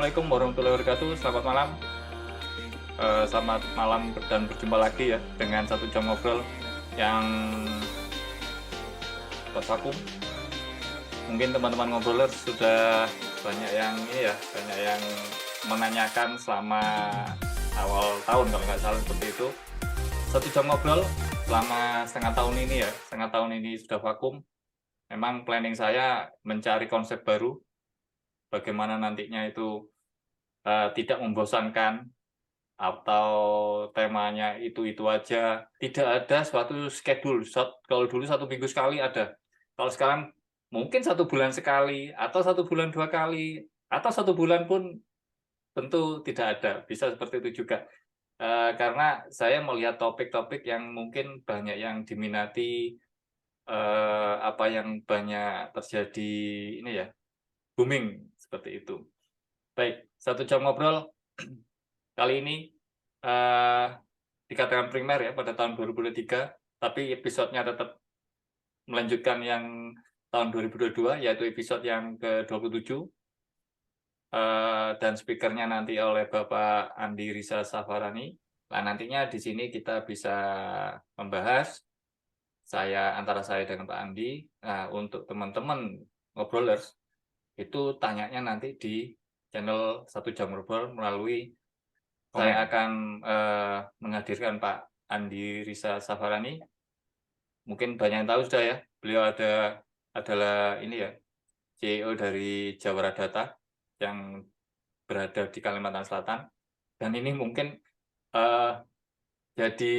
Assalamualaikum warahmatullahi wabarakatuh. Selamat malam. Selamat malam dan berjumpa lagi ya dengan satu jam ngobrol yang vakum. Mungkin teman-teman ngobrolers sudah banyak yang banyak yang menanyakan selama awal tahun kalau nggak salah seperti itu. Satu jam ngobrol selama setengah tahun ini sudah vakum. Memang planning saya mencari konsep baru, bagaimana nantinya itu tidak membosankan atau temanya itu aja, tidak ada suatu schedule. Kalau dulu 1 minggu sekali ada, kalau sekarang mungkin 1 bulan sekali, atau 1 bulan 2 kali, atau 1 bulan pun tentu tidak ada, bisa seperti itu juga. Karena saya melihat topik-topik yang mungkin banyak yang diminati, yang banyak terjadi booming, seperti itu. Baik, satu jam ngobrol kali ini dikatakan primer ya pada tahun 2023, tapi episodenya tetap melanjutkan yang tahun 2022, yaitu episode yang ke-27, dan speakernya nanti oleh Bapak Andi Risa Safarani. Nah, nantinya di sini kita bisa membahas antara saya dengan Pak Andi. Nah, untuk teman-teman ngobrolers, itu tanyanya nanti di channel Satu Jam Ngobrol melalui saya akan menghadirkan Pak Andi Risa Safarani. Mungkin banyak yang tahu sudah ya, beliau adalah CEO dari Jawara Data yang berada di Kalimantan Selatan. Dan ini mungkin eh, jadi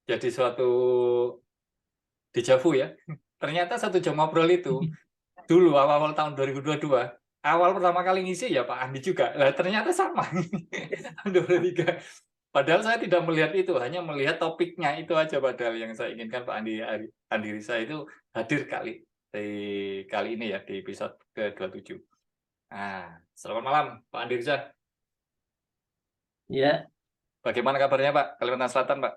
jadi suatu dejavu ya. Ternyata satu jam ngobrol itu dulu awal-awal tahun 2022, awal pertama kali ngisi ya Pak Andi juga. Lah ternyata sama. Tahun 2023. Padahal saya tidak melihat itu, hanya melihat topiknya itu aja, padahal yang saya inginkan Pak Andi Risa itu hadir kali ini ya di episode ke-27. Nah, selamat malam Pak Andi Risa. Ya, Bagaimana kabarnya Pak? Kalimantan Selatan Pak?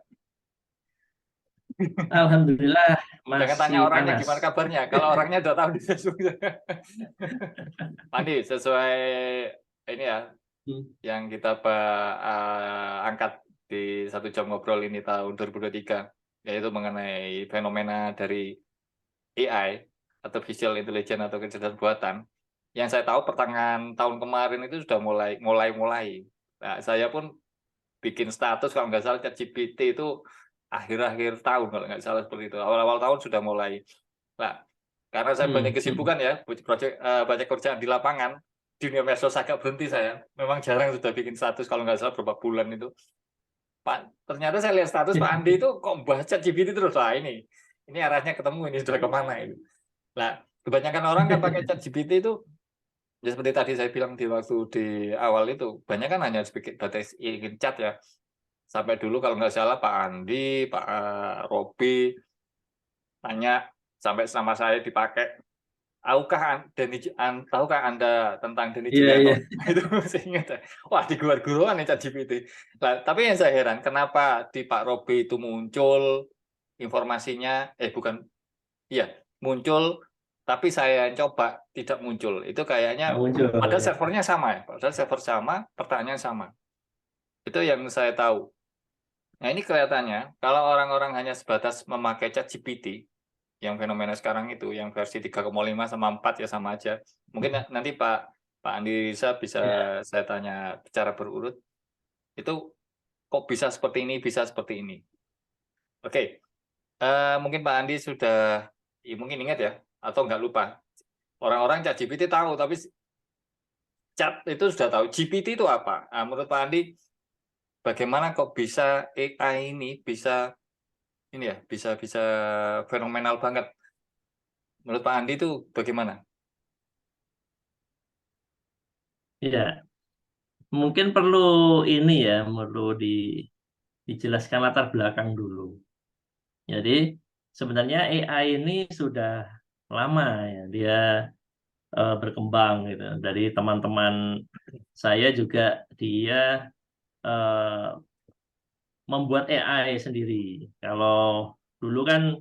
alhamdulillah Jangan tanya masih orangnya panas. gimana kabarnya. Kalau orangnya udah tahu di Facebook. Pak Andi, sesuai ini ya, Hmm. yang kita angkat di satu jam ngobrol ini tahun 2023, yaitu mengenai fenomena dari AI, artificial intelligence atau kecerdasan buatan. Yang saya tahu pertengahan tahun kemarin itu sudah mulai. Nah, saya pun bikin status kalau nggak salah ChatGPT itu akhir-akhir tahun kalau nggak salah seperti itu. Awal-awal tahun sudah mulai. Nah, karena saya banyak kesibukan ya, banyak kerjaan di lapangan, di dunia medsos agak berhenti saya. Memang jarang sudah bikin status kalau nggak salah beberapa bulan itu. Ternyata saya lihat status Pak Andi itu kok bahas ChatGPT terus. Lah ini arahnya ketemu, ini sudah kemana itu. Nah, kebanyakan orang kan pakai ChatGPT itu, ya seperti tadi saya bilang di waktu di awal itu, banyak kan hanya batas ingin chat ya. Sampai dulu kalau nggak salah Pak Andi, Pak Robi tanya sampai nama saya dipakai. Tahukah Anda tentang Denny Iya, iya. Julianto? Itu saya ingat. Wah, di guruan nih ChatGPT. Nah, tapi yang saya heran, kenapa di Pak Robi itu muncul informasinya, bukan, iya, muncul, tapi saya coba tidak muncul. Itu Nggak kayaknya, muncul padahal ya. servernya sama ya, padahal server sama, pertanyaan sama. Itu yang saya tahu. Nah, ini kelihatannya, kalau orang-orang hanya sebatas memakai ChatGPT, yang fenomena sekarang itu, yang versi 3,5 sama 4 ya sama aja. Mungkin nanti Pak Andi bisa Ya, saya tanya secara berurut, itu kok bisa seperti ini. Oke, mungkin Pak Andi sudah, mungkin ingat ya, atau nggak lupa. Orang-orang ChatGPT tahu, tapi chat itu sudah tahu. GPT itu apa? Nah, menurut Pak Andi, bagaimana kok bisa AI ini bisa bisa fenomenal banget. Menurut Pak Andi itu bagaimana? ya. Mungkin perlu ini ya, perlu dijelaskan latar belakang dulu. Jadi sebenarnya AI ini sudah lama ya, dia berkembang gitu. Dari teman-teman saya juga dia eh, membuat AI sendiri. Kalau dulu kan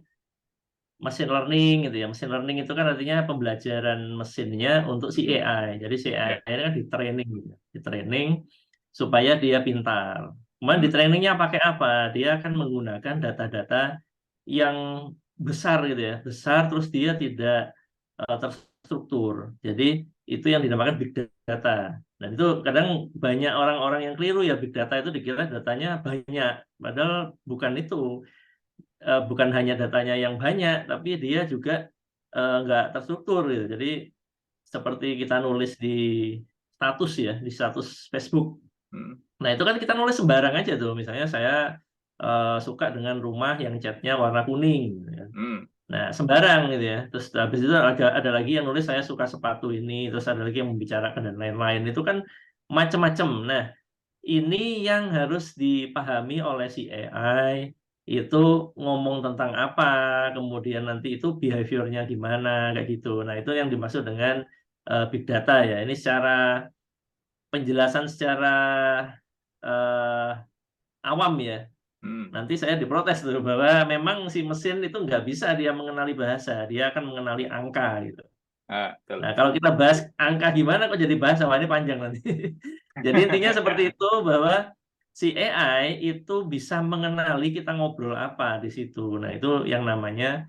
machine learning gitu ya. Machine learning itu kan artinya pembelajaran mesinnya untuk si AI. Jadi si AI Ya. ini kan di training gitu. Di training supaya dia pintar. Kemudian di Hmm. trainingnya pakai apa? Dia akan menggunakan data-data yang besar gitu ya. Besar terus dia tidak terstruktur. Jadi itu yang dinamakan big data. Dan itu kadang banyak orang-orang yang keliru ya, big data itu dikira datanya banyak. Padahal bukan itu. Bukan hanya datanya yang banyak, tapi dia juga nggak terstruktur gitu. Jadi seperti kita nulis di status ya, di status Facebook. Hmm. Nah itu kan kita nulis sembarang aja tuh. Misalnya saya suka dengan rumah yang catnya warna kuning, gitu ya. Hmm. Nah, sembarang gitu ya. Terus habis itu ada lagi yang nulis saya suka sepatu ini, terus ada lagi yang membicarakan dan lain-lain. Itu kan macam-macam. Nah, ini yang harus dipahami oleh si AI itu ngomong tentang apa, kemudian nanti itu behaviornya gimana, kayak gitu. Nah, itu yang dimaksud dengan big data ya. Ini secara penjelasan secara eh, awam ya. Hmm. Nanti saya diprotes tuh bahwa memang si mesin itu nggak bisa dia mengenali bahasa, dia akan mengenali angka gitu. Ah, betul. Nah, kalau kita bahas angka gimana kok jadi bahasa, wah ini panjang nanti. Jadi intinya seperti itu bahwa si AI itu bisa mengenali kita ngobrol apa di situ. Nah, itu yang namanya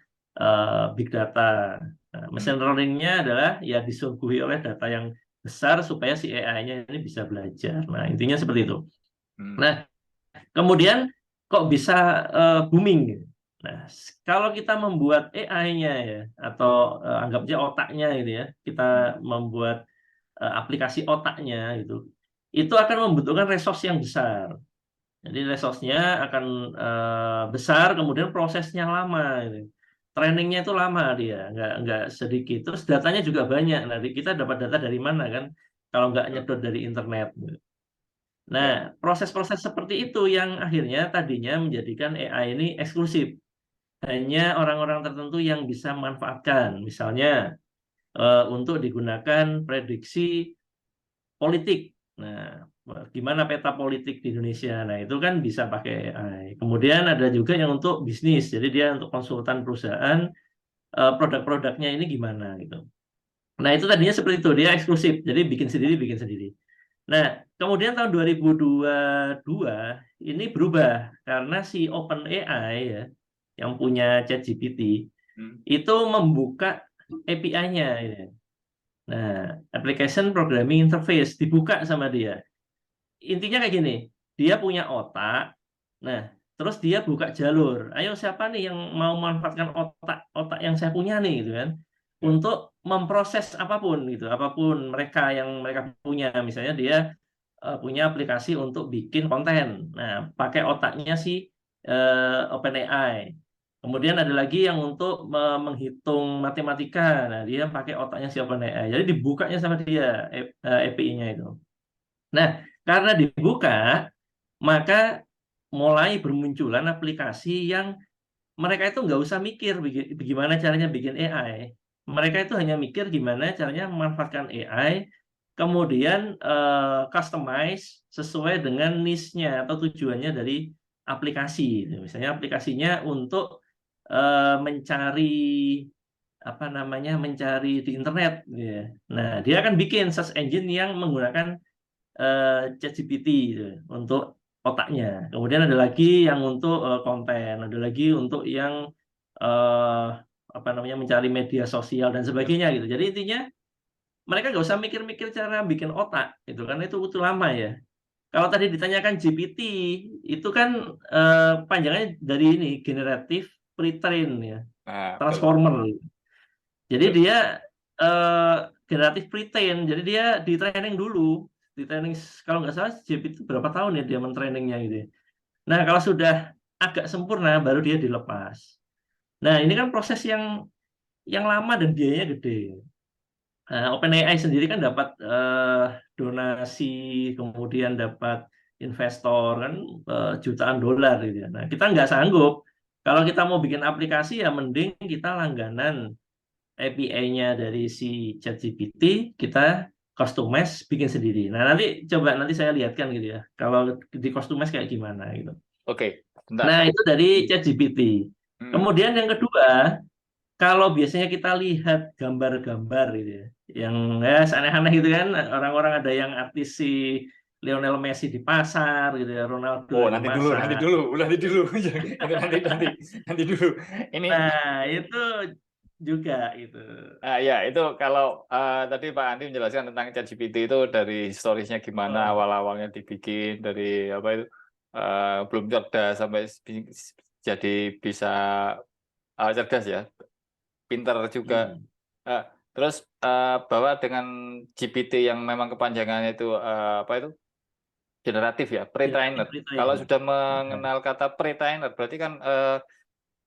big data. Nah, Hmm. machine learning-nya adalah ya disuguhi oleh data yang besar supaya si AI-nya ini bisa belajar. Nah, intinya seperti itu. Hmm. Nah, kemudian kok bisa booming gitu. Nah, kalau kita membuat AI-nya ya atau anggapnya otaknya gitu ya, kita Hmm. membuat aplikasi otaknya gitu, itu akan membutuhkan resource yang besar. Jadi resource-nya akan besar, kemudian prosesnya lama gitu. Trainingnya itu lama dia, nggak sedikit. Terus datanya juga banyak. Nanti kita dapat data dari mana kan? Kalau nggak Betul. nyedot dari internet, gitu. Nah, Ya. proses-proses seperti itu yang akhirnya tadinya menjadikan AI ini eksklusif. Hanya orang-orang tertentu yang bisa memanfaatkan. Misalnya, untuk digunakan prediksi politik. Nah, gimana peta politik di Indonesia? Nah, itu kan bisa pakai AI. Kemudian ada juga yang untuk bisnis. Jadi dia untuk konsultan perusahaan, produk-produknya ini gimana gitu. Nah, itu tadinya seperti itu. Dia eksklusif. Jadi bikin sendiri, bikin sendiri. Nah, kemudian tahun 2022 ini berubah karena si OpenAI ya, yang punya ChatGPT, Hmm. itu membuka API-nya. Ya. Nah, Application Programming Interface dibuka sama dia. Intinya kayak gini, dia punya otak, nah, terus dia buka jalur. Ayo siapa nih yang mau memanfaatkan otak otak yang saya punya nih, gitu kan, Ya. untuk memproses apapun gitu, apapun mereka yang mereka punya. Misalnya dia punya aplikasi untuk bikin konten. Nah, pakai otaknya si OpenAI. Kemudian ada lagi yang untuk menghitung matematika. Nah, dia pakai otaknya si OpenAI. Jadi dibukanya sama dia API-nya itu. Nah, karena dibuka, maka mulai bermunculan aplikasi yang mereka itu nggak usah mikir bagaimana caranya bikin AI. Mereka itu hanya mikir gimana caranya memanfaatkan AI, kemudian customize sesuai dengan niche-nya atau tujuannya dari aplikasi. Misalnya aplikasinya untuk mencari apa namanya, mencari di internet, gitu ya. Nah, dia akan bikin search engine yang menggunakan ChatGPT gitu, untuk otaknya. Kemudian ada lagi yang untuk konten, ada lagi untuk yang eh, apa namanya, mencari media sosial dan Ya. sebagainya gitu. Jadi intinya mereka nggak usah mikir-mikir cara bikin otak gitu kan, itu lama ya. Kalau tadi ditanyakan GPT itu kan panjangannya dari ini generatif pre-train ya, Nah, betul. transformer. Jadi Betul. dia eh, generatif pre-train, jadi dia di training dulu, di training kalau nggak salah GPT itu berapa tahun ya dia mentrainingnya gitu ya. Nah kalau sudah agak sempurna baru dia dilepas. Nah ini kan proses yang lama dan biayanya gede. Nah, OpenAI sendiri kan dapat donasi, kemudian dapat investor kan jutaan dolar gitu ya. Nah kita nggak sanggup. Kalau kita mau bikin aplikasi ya mending kita langganan API-nya dari si ChatGPT, kita customize bikin sendiri. Nah, nanti saya lihatkan gitu ya. Kalau di customize kayak gimana gitu. Oke, bentar. Nah, itu dari ChatGPT. Hmm. Kemudian yang kedua, kalau biasanya kita lihat gambar-gambar gitu ya, yang ya aneh-aneh gitu kan, orang-orang ada yang artis si Lionel Messi di pasar gitu ya, Oh, Ronaldo di nanti dulu, nanti pasar. dulu, nanti dulu. Itu nanti dulu. Ini Nah, itu juga itu. ya itu kalau tadi Pak Andi menjelaskan tentang ChatGPT itu dari historisnya gimana Oh, awal-awalnya dibikin dari apa itu belum cerdas sampai jadi bisa cerdas ya, pintar juga. hmm. Eh, terus bahwa dengan GPT yang memang kepanjangannya itu apa itu generatif ya, Generative pre-trained. Kalau retraining. sudah Nah, mengenal kata pre-trained berarti kan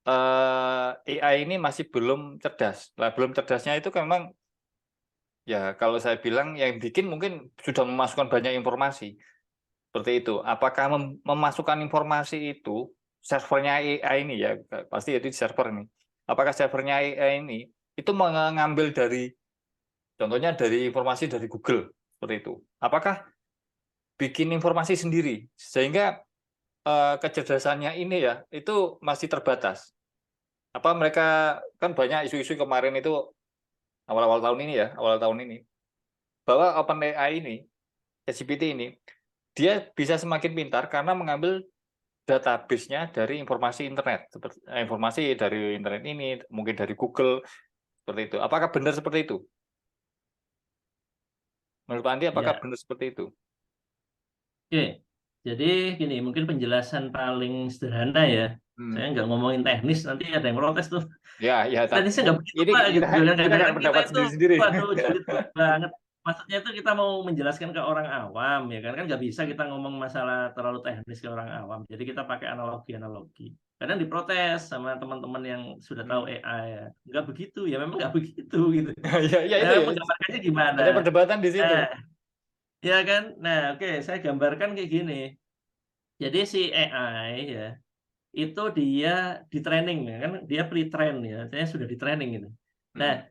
AI ini masih belum cerdas. Lah belum cerdasnya itu memang ya kalau saya bilang yang bikin mungkin sudah memasukkan banyak informasi seperti itu. Apakah memasukkan informasi itu servernya AI ini ya pasti itu di server ini. Apakah servernya AI ini itu mengambil dari contohnya dari informasi dari Google seperti itu. Apakah bikin informasi sendiri sehingga kecerdasannya ini ya itu masih terbatas. Apa mereka kan banyak isu-isu kemarin itu awal-awal tahun ini ya, awal tahun ini bahwa OpenAI ini, ChatGPT ini dia bisa semakin pintar karena mengambil database-nya dari informasi internet, seperti informasi dari internet ini, mungkin dari Google, seperti itu. Apakah benar seperti itu? Menurut Pak Andi, apakah ya, benar seperti itu? oke. Jadi gini, mungkin penjelasan paling sederhana ya. Saya Hmm. nggak ngomongin teknis, nanti ada yang protes tuh. Ya, ya. Teknisnya nggak begitu Ini Pak, kita gitu kan. kita kan Kadang-kadang kita pendapat itu, sendiri-sendiri. waduh, julid banget. Maksudnya itu kita mau menjelaskan ke orang awam, ya kan? Kan nggak bisa kita ngomong masalah terlalu teknis ke orang awam. Jadi kita pakai analogi-analogi. Kadang diprotes sama teman-teman yang sudah tahu Hmm. AI ya. Nggak begitu, ya memang nggak begitu gitu. Ya, ya itu ya. Menggambarkannya gimana? Ada perdebatan di situ. Nah, ya kan? Nah, oke, saya gambarkan kayak gini. Jadi si AI ya, itu dia di training ya kan, dia pre-train ya, saya sudah di training gitu. Nah, Hmm.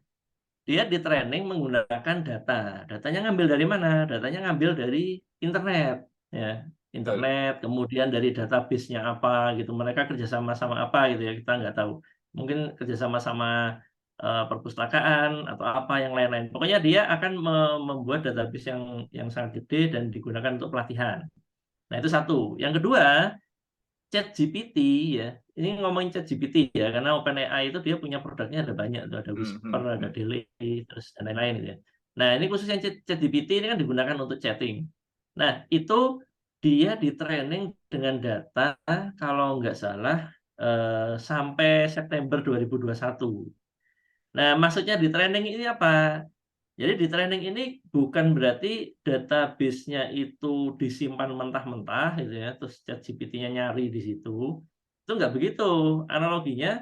dia di training menggunakan data. Datanya ngambil dari mana? Datanya ngambil dari internet, ya. Betul. Internet, kemudian dari database-nya apa gitu. Mereka kerjasama sama apa gitu ya, kita nggak tahu. Mungkin kerjasama sama perpustakaan atau apa yang lain-lain. Pokoknya dia akan membuat database yang sangat gede dan digunakan untuk pelatihan. Nah, itu satu. Yang kedua, ChatGPT ya. Ini ngomongin ChatGPT ya, karena OpenAI itu dia punya produknya ada banyak tuh, ada Hmm, Whisper, hmm, ada hmm. Delay, terus dan lain-lain gitu ya. Nah, ini khususnya ChatGPT ini kan digunakan untuk chatting. Nah, itu dia di-training dengan data kalau nggak salah sampai September 2021. Nah, maksudnya di-training ini apa? Jadi di training ini bukan berarti database-nya itu disimpan mentah-mentah gitu ya, terus ChatGPT-nya nyari di situ. Itu nggak begitu. Analoginya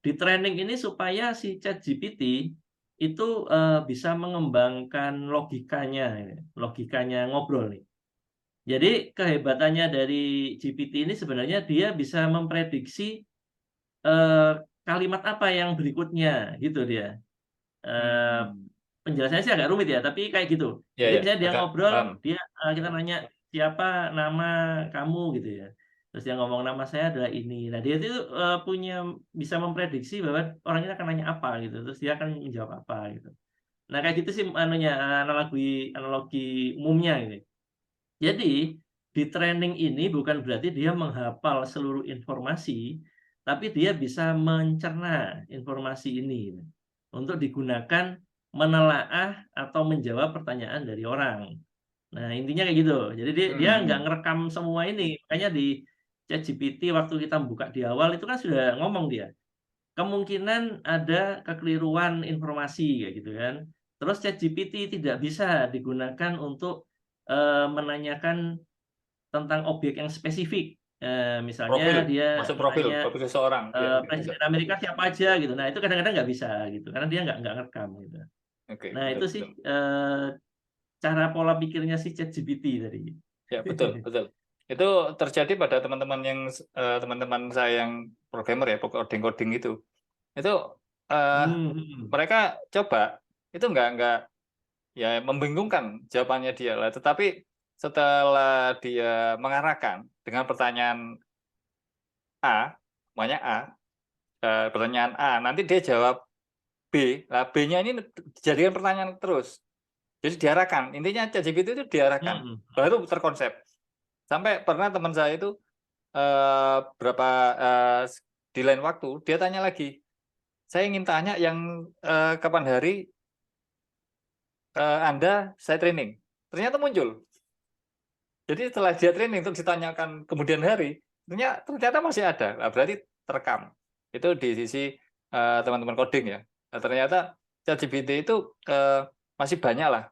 di training ini supaya si ChatGPT itu bisa mengembangkan logikanya, ya, logikanya ngobrol nih. Jadi kehebatannya dari GPT ini sebenarnya dia bisa memprediksi eh, kalimat apa yang berikutnya gitu dia. Eh, Hmm. Penjelasannya sih agak rumit ya, tapi kayak gitu. Ya, Jadi ya, misalnya dia agak ngobrol, paham. dia kita nanya siapa nama kamu gitu ya. Terus dia ngomong nama saya adalah ini. Nah, dia itu punya bisa memprediksi bahwa orang ini akan nanya apa gitu. Terus dia akan menjawab apa gitu. Nah, kayak gitu sih anunya analogi analogi umumnya gitu. Jadi di training ini bukan berarti dia menghafal seluruh informasi, tapi dia bisa mencerna informasi ini untuk digunakan menelaah atau menjawab pertanyaan dari orang. Nah, intinya kayak gitu. Jadi dia Hmm, dia nggak hmm. ngerekam semua ini. Makanya di ChatGPT waktu kita buka di awal itu kan sudah ngomong dia. Kemungkinan ada kekeliruan informasi kayak gitu kan. Terus ChatGPT tidak bisa digunakan untuk menanyakan tentang objek yang spesifik. Misalnya Profil, dia masuk profil, nanya profil seseorang. Ya, nggak bisa. Presiden Amerika siapa aja gitu. Nah, itu kadang-kadang nggak bisa gitu, karena dia nggak ngerekam gitu. Oke, Nah, itu betul, sih betul. cara pola pikirnya si ChatGPT tadi. Ya, betul, betul. Itu terjadi pada teman-teman yang teman-teman saya yang programmer ya, coding-coding itu. Itu eh, Hmm. mereka coba itu nggak ya membingungkan jawabannya dia lah. Tetapi setelah dia mengarahkan dengan pertanyaan A, banyak A, pertanyaan A, nanti dia jawab B. Nah, B-nya ini dijadikan pertanyaan terus. Jadi diarahkan. Intinya ChatGPT itu diarahkan, Mhm. baru terkonsep. Sampai pernah teman saya itu berapa di lain waktu dia tanya lagi, saya ingin tanya yang kapan hari Anda saya training. Ternyata muncul. Jadi setelah dia training terus ditanyakan kemudian hari, ternyata masih ada. Nah, berarti terekam. Itu di sisi teman-teman coding ya. Nah, ternyata ChatGPT itu masih banyak lah.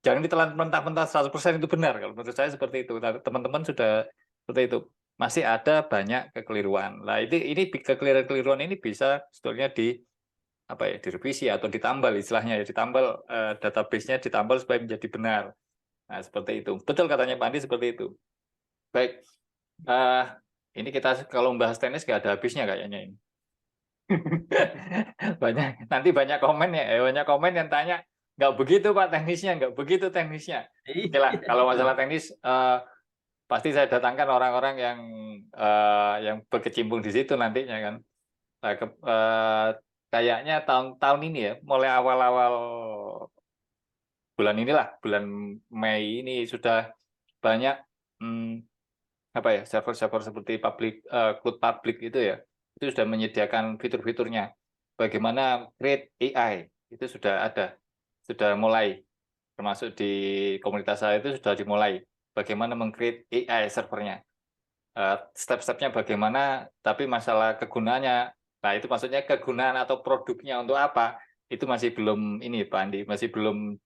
Jangan ditelan mentah-mentah 100% itu benar. Kalau menurut saya seperti itu. Teman-teman sudah seperti itu. Masih ada banyak kekeliruan. Nah, ini kekeliruan ini bisa sebetulnya apa ya, direvisi atau ditambal istilahnya ya, ditambal database-nya ditambal supaya menjadi benar. Nah, seperti itu. Betul katanya Pak Andi seperti itu. Baik, ini kita kalau membahas tenis nggak ada habisnya kayaknya ini. Nanti banyak komen ya, banyak komen yang tanya, nggak begitu Pak teknisnya, nggak begitu teknisnya. Oke lah, kalau masalah teknis, pasti saya datangkan orang-orang yang berkecimpung di situ nantinya kan. Nah, kayaknya tahun ini ya, mulai awal-awal bulan inilah, bulan Mei ini sudah banyak apa ya, server-server seperti cloud public itu ya, itu sudah menyediakan fitur-fiturnya. Bagaimana create AI itu sudah ada, sudah mulai, termasuk di komunitas saya itu sudah dimulai. Bagaimana meng-create AI servernya, step-stepnya bagaimana, tapi masalah kegunaannya, nah itu maksudnya kegunaan atau produknya untuk apa, itu masih belum ini Pak Andi, masih belum.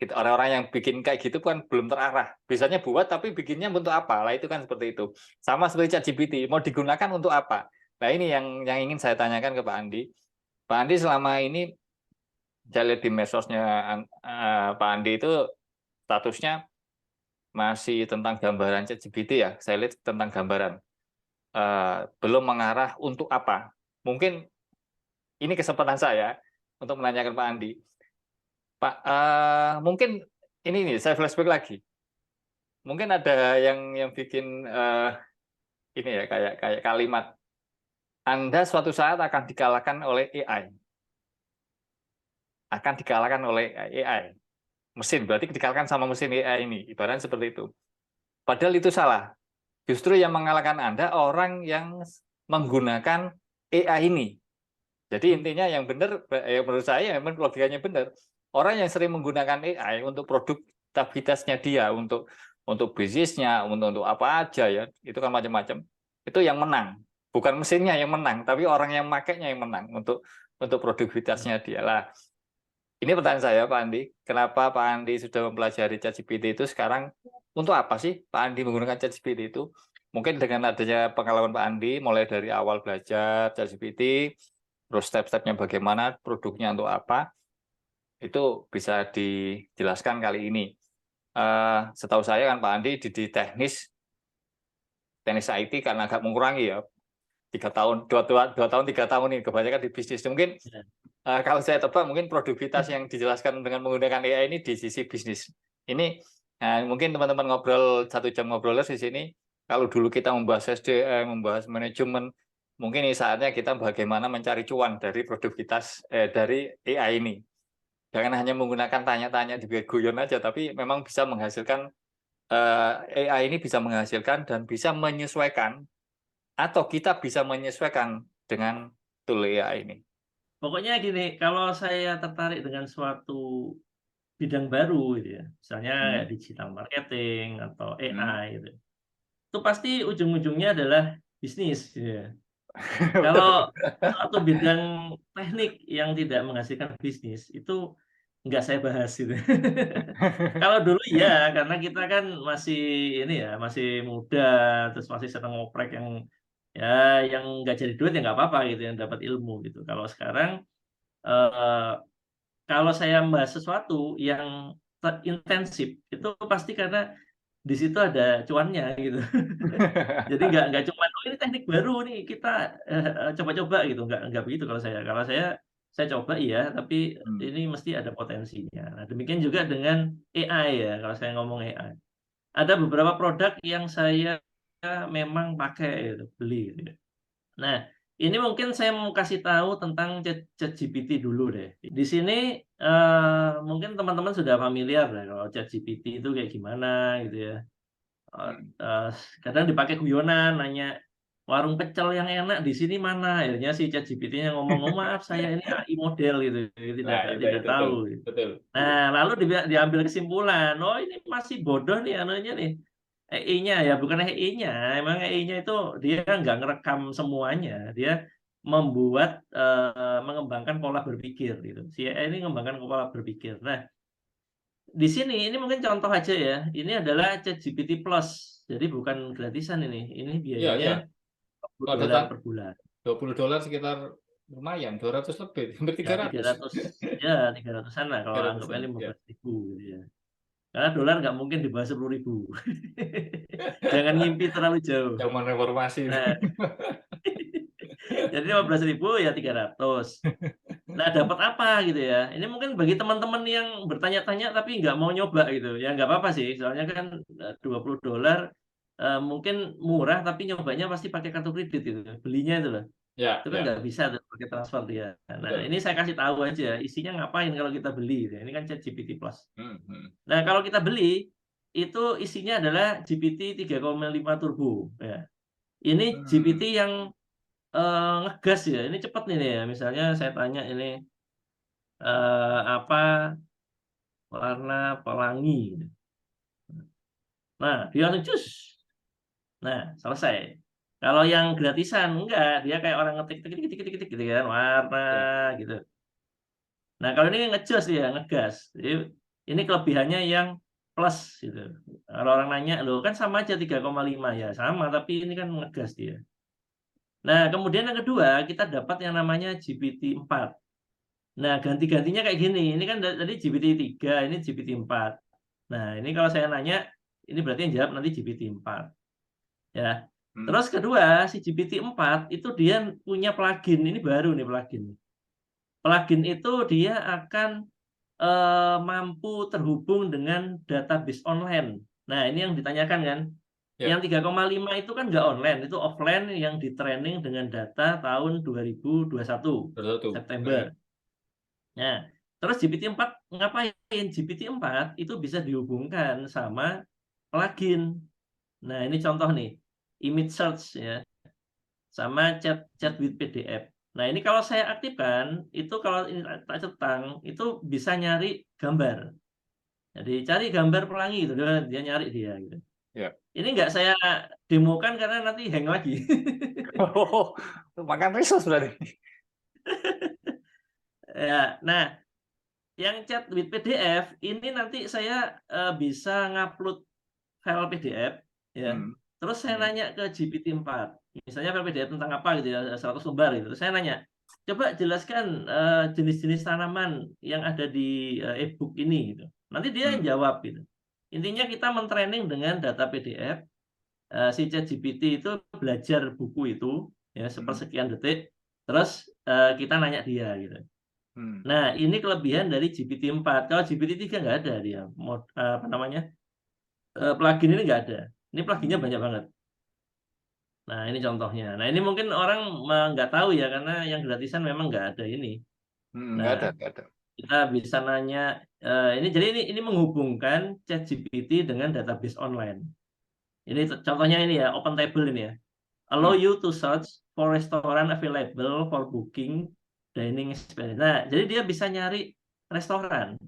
Orang-orang yang bikin kayak gitu kan belum terarah. Biasanya buat tapi bikinnya untuk apa? Lah itu kan seperti itu. Sama seperti ChatGPT, mau digunakan untuk apa? Nah ini yang ingin saya tanyakan ke Pak Andi. Pak Andi selama ini saya lihat di medsosnya Pak Andi itu statusnya masih tentang gambaran ChatGPT ya. Saya lihat tentang gambaran. Belum mengarah untuk apa. Mungkin ini kesempatan saya untuk menanyakan Pak Andi. Pak, mungkin ini nih saya flashback lagi. Mungkin ada yang bikin ini ya kayak kalimat Anda suatu saat akan dikalahkan oleh AI. Akan dikalahkan oleh AI. Mesin berarti dikalahkan sama mesin AI ini. Ibaratnya seperti itu. Padahal itu salah. Justru yang mengalahkan Anda orang yang menggunakan AI ini. Jadi intinya yang benar menurut saya memang logikanya benar. Orang yang sering menggunakan AI untuk produktivitasnya dia, untuk bisnisnya, untuk apa aja ya, itu kan macam-macam. Itu yang menang. Bukan mesinnya yang menang, tapi orang yang makainya yang menang untuk produktivitasnya dia lah. Ini pertanyaan saya Pak Andi, kenapa Pak Andi sudah mempelajari ChatGPT itu sekarang untuk apa sih Pak Andi menggunakan ChatGPT itu? Mungkin dengan adanya pengalaman Pak Andi mulai dari awal belajar ChatGPT, terus step-stepnya bagaimana, produknya untuk apa, itu bisa dijelaskan kali ini. Setahu saya kan Pak Andi di teknis IT karena agak mengurangi ya, 3 tahun, 2 tahun, 3 tahun ini kebanyakan di bisnis. Mungkin kalau saya tebak mungkin produktivitas yang dijelaskan dengan menggunakan AI ini di sisi bisnis. Ini mungkin teman-teman ngobrol 1 jam ngobrolnya di sini. Kalau dulu kita membahas SDM, membahas manajemen, mungkin ini saatnya kita bagaimana mencari cuan dari produktivitas dari AI ini. Jangan hanya menggunakan tanya-tanya di guyon aja, tapi memang bisa menghasilkan AI ini bisa menghasilkan dan bisa menyesuaikan atau kita bisa menyesuaikan dengan tool AI ini. Pokoknya gini, kalau saya tertarik dengan suatu bidang baru gitu ya, misalnya Hmm. digital marketing atau Hmm. AI gitu, itu pasti ujung-ujungnya adalah bisnis gitu ya. Betul, Kalau betul. suatu bidang teknik yang tidak menghasilkan bisnis, itu nggak saya bahas gitu. Kalau dulu iya, karena kita kan masih ini ya, masih muda, terus masih senang ngoprek ya yang nggak jadi duit ya nggak apa-apa gitu, yang dapat ilmu gitu. Kalau sekarang, eee, kalau saya membahas sesuatu yang intensif, itu pasti karena di situ ada cuannya gitu. Jadi nggak cuman, "Oh ini teknik baru nih kita, coba-coba," gitu, nggak begitu kalau saya. Kalau saya coba iya, tapi Hmm. ini mesti ada potensinya. Nah demikian juga dengan AI ya, kalau saya ngomong AI. Ada beberapa produk yang saya memang pakai gitu, beli gitu ya. Nah, Ini mungkin saya mau kasih tahu tentang ChatGPT dulu deh. Di sini mungkin teman-teman sudah familiar lah kalau ChatGPT itu kayak gimana gitu ya. Eh, Hmm. eh, Kadang dipakai guyonan, nanya warung pecel yang enak di sini mana. Akhirnya si ChatGPT-nya ngomong, oh maaf saya ini AI model gitu, tidak Nah, tidak itu tahu. betul, betul. Nah, lalu diambil kesimpulan, oh ini masih bodoh nih anunya nih. AI-nya ya bukan AI-nya, emang AI-nya itu dia nggak ngerekam semuanya, dia mengembangkan pola berpikir gitu. Si AI ini mengembangkan pola berpikir. Nah, di sini ini mungkin contoh aja ya. Ini adalah ChatGPT Plus. Jadi bukan gratisan ini. Ini Iya, biayanya iya. Kalau $40 datang per bulan. $20 sekitar lumayan, 200 lebih, hampir Ya 300. 300 ya 300-an lah kalau anggapnya 300-an, ya. 15.000 gitu ya. Karena dolar nggak mungkin di bawah 10.000. Jangan ngimpi terlalu jauh. Zaman reformasi itu. Nah, jadi 15.000 ya 300. Nah, dapat apa gitu ya? Ini mungkin bagi teman-teman yang bertanya-tanya tapi nggak mau nyoba gitu. Ya nggak apa-apa sih. Soalnya kan $20 mungkin murah tapi nyobanya pasti pakai kartu kredit itu. Belinya itu loh. Ya, Itu kan ya, nggak bisa tuh pakai transfer dia. Nah, betul. ini saya kasih tahu aja isinya ngapain kalau kita beli gitu. Ini kan ChatGPT Plus. Hmm, hmm. Nah, kalau kita beli itu isinya adalah GPT 3,5 Turbo ya. Ini GPT Hmm. yang ngegas ya. Ini cepet nih ya. Misalnya saya tanya ini apa warna pelangi. Nah, dia langsung cus. Nah, selesai. Kalau yang gratisan enggak, dia kayak orang ngetik tik tik tik tik tik gitu kan, warna Ya. gitu. Nah, kalau ini ngejos dia, ngegas. Jadi ini kelebihannya yang plus gitu. Kalau orang nanya, "Loh, kan sama aja 3,5 ya." Sama, tapi ini kan ngegas dia. Nah, kemudian yang kedua, kita dapat yang namanya GPT-4. Nah, ganti-gantinya kayak gini. Ini kan tadi GPT-3, ini GPT-4. Nah, ini kalau saya nanya, ini berarti yang jawab nanti GPT-4. Ya. Hmm. Terus kedua, si GPT-4 itu dia punya plugin. Ini baru nih plugin. Plugin itu dia akan mampu terhubung dengan database online. Nah, ini yang ditanyakan kan. Ya, Yang 3,5 itu kan nggak online, itu offline yang di-training dengan data tahun 2021, betul. September. Oke. Nah, terus GPT-4 ngapain? GPT-4 itu bisa dihubungkan sama plugin. Nah, ini contoh nih, image search ya, sama chat with PDF. Nah, ini kalau saya aktifkan, itu kalau ini tak centang, itu bisa nyari gambar. Jadi cari gambar pelangi gitu, dia nyari dia gitu. Ya. Ini nggak saya demokan karena nanti hang lagi. Oh, makan resource berarti. Ya, nah yang chat with PDF ini nanti saya bisa ngupload file PDF ya. Hmm. Terus saya Hmm. nanya ke GPT-4. Misalnya file PDF tentang apa gitu ya, 100 lembar gitu. Terus saya nanya, "Coba jelaskan jenis-jenis tanaman yang ada di e-book ini," gitu. Nanti dia Hmm. yang jawab gitu. Intinya kita mentraining dengan data PDF, si ChatGPT itu belajar buku itu ya Hmm. sepersekian detik, terus kita nanya dia gitu. Hmm. Nah, ini kelebihan dari GPT-4. Kalau GPT-3 nggak ada dia, apa namanya, plugin ini nggak ada. Ini pluginnya Hmm. banyak banget. Nah, ini contohnya. Nah, ini mungkin orang nggak tahu ya, karena yang gratisan memang nggak ada ini. Hmm. Nggak Nah, ada, nggak ada. kita bisa nanya, ini jadi ini menghubungkan ChatGPT dengan database online. Ini contohnya ini ya, Open Table ini ya. Allow Hmm. you to search for restaurant available for booking dining experience. Nah, jadi dia bisa nyari restoran.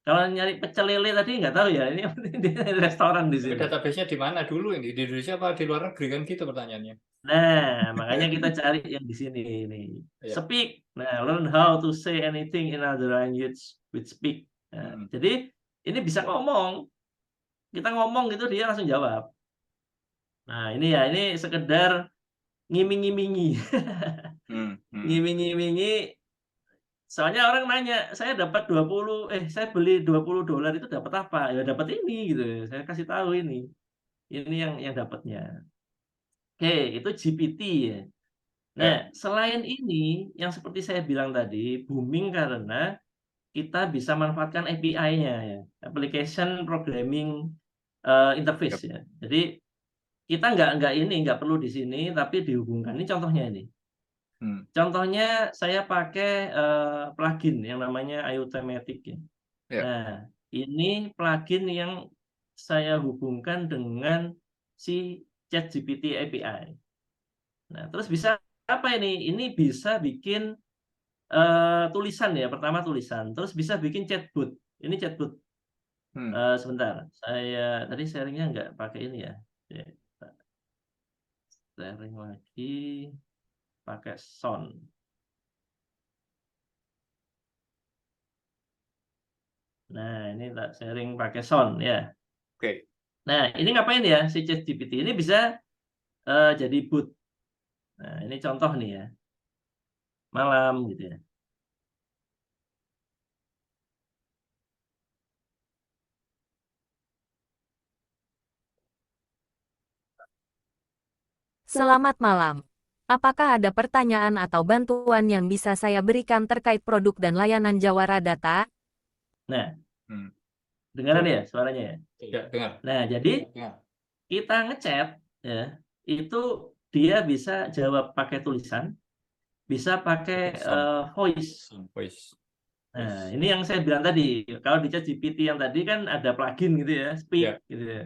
Kalau nyari pecel lele tadi nggak tahu ya, ini yang penting dia nyari restoran di Tapi sini. database-nya di mana dulu ini? Di Indonesia apa di luar negeri kan gitu pertanyaannya. Nah, makanya kita cari yang di sini nih. Ya. Speak. Nah, learn how to say anything in other language with speak. Nah, Hmm. jadi ini bisa ngomong. Kita ngomong gitu dia langsung jawab. Nah, ini ya, ini sekedar ngiming-ngimingi. Hmm. Hmm. Ngiming-ngimingi. Soalnya orang nanya, saya beli $20 itu dapat apa? Ya dapat ini gitu. Saya kasih tahu ini. Ini yang dapatnya. Oke, itu GPT ya. Nah, Ya. selain ini, yang seperti saya bilang tadi, booming karena kita bisa manfaatkan API-nya ya, Application Programming Ya. Interface ya. Jadi kita nggak perlu di sini, tapi dihubungkan. Ini contohnya ini. Contohnya saya pakai plugin yang namanya iAutomatic ya. Ya. Nah, ini plugin yang saya hubungkan dengan si ChatGPT API. Nah, terus bisa apa ini? Ini bisa bikin tulisan ya, pertama tulisan, terus bisa bikin chatbot. Ini chatbot. Sebentar, saya tadi sharingnya nggak pakai ini ya. Ya, sharing lagi pakai sound. Nah, ini tak sharing pakai sound ya. Oke. Nah, ini ngapain ya si ChatGPT ini bisa jadi bot. Nah, ini contoh nih ya. Malam gitu ya. Selamat malam. Apakah ada pertanyaan atau bantuan yang bisa saya berikan terkait produk dan layanan Jawara Data? Nah, Hmm. dengaran ya suaranya ya. Ya, dengar. Nah, jadi kita ngechat ya, itu dia bisa jawab pakai tulisan, bisa pakai voice. Voice. Nah, ini yang saya bilang tadi. Kalau di ChatGPT yang tadi kan ada plugin gitu ya, Speak gitu ya.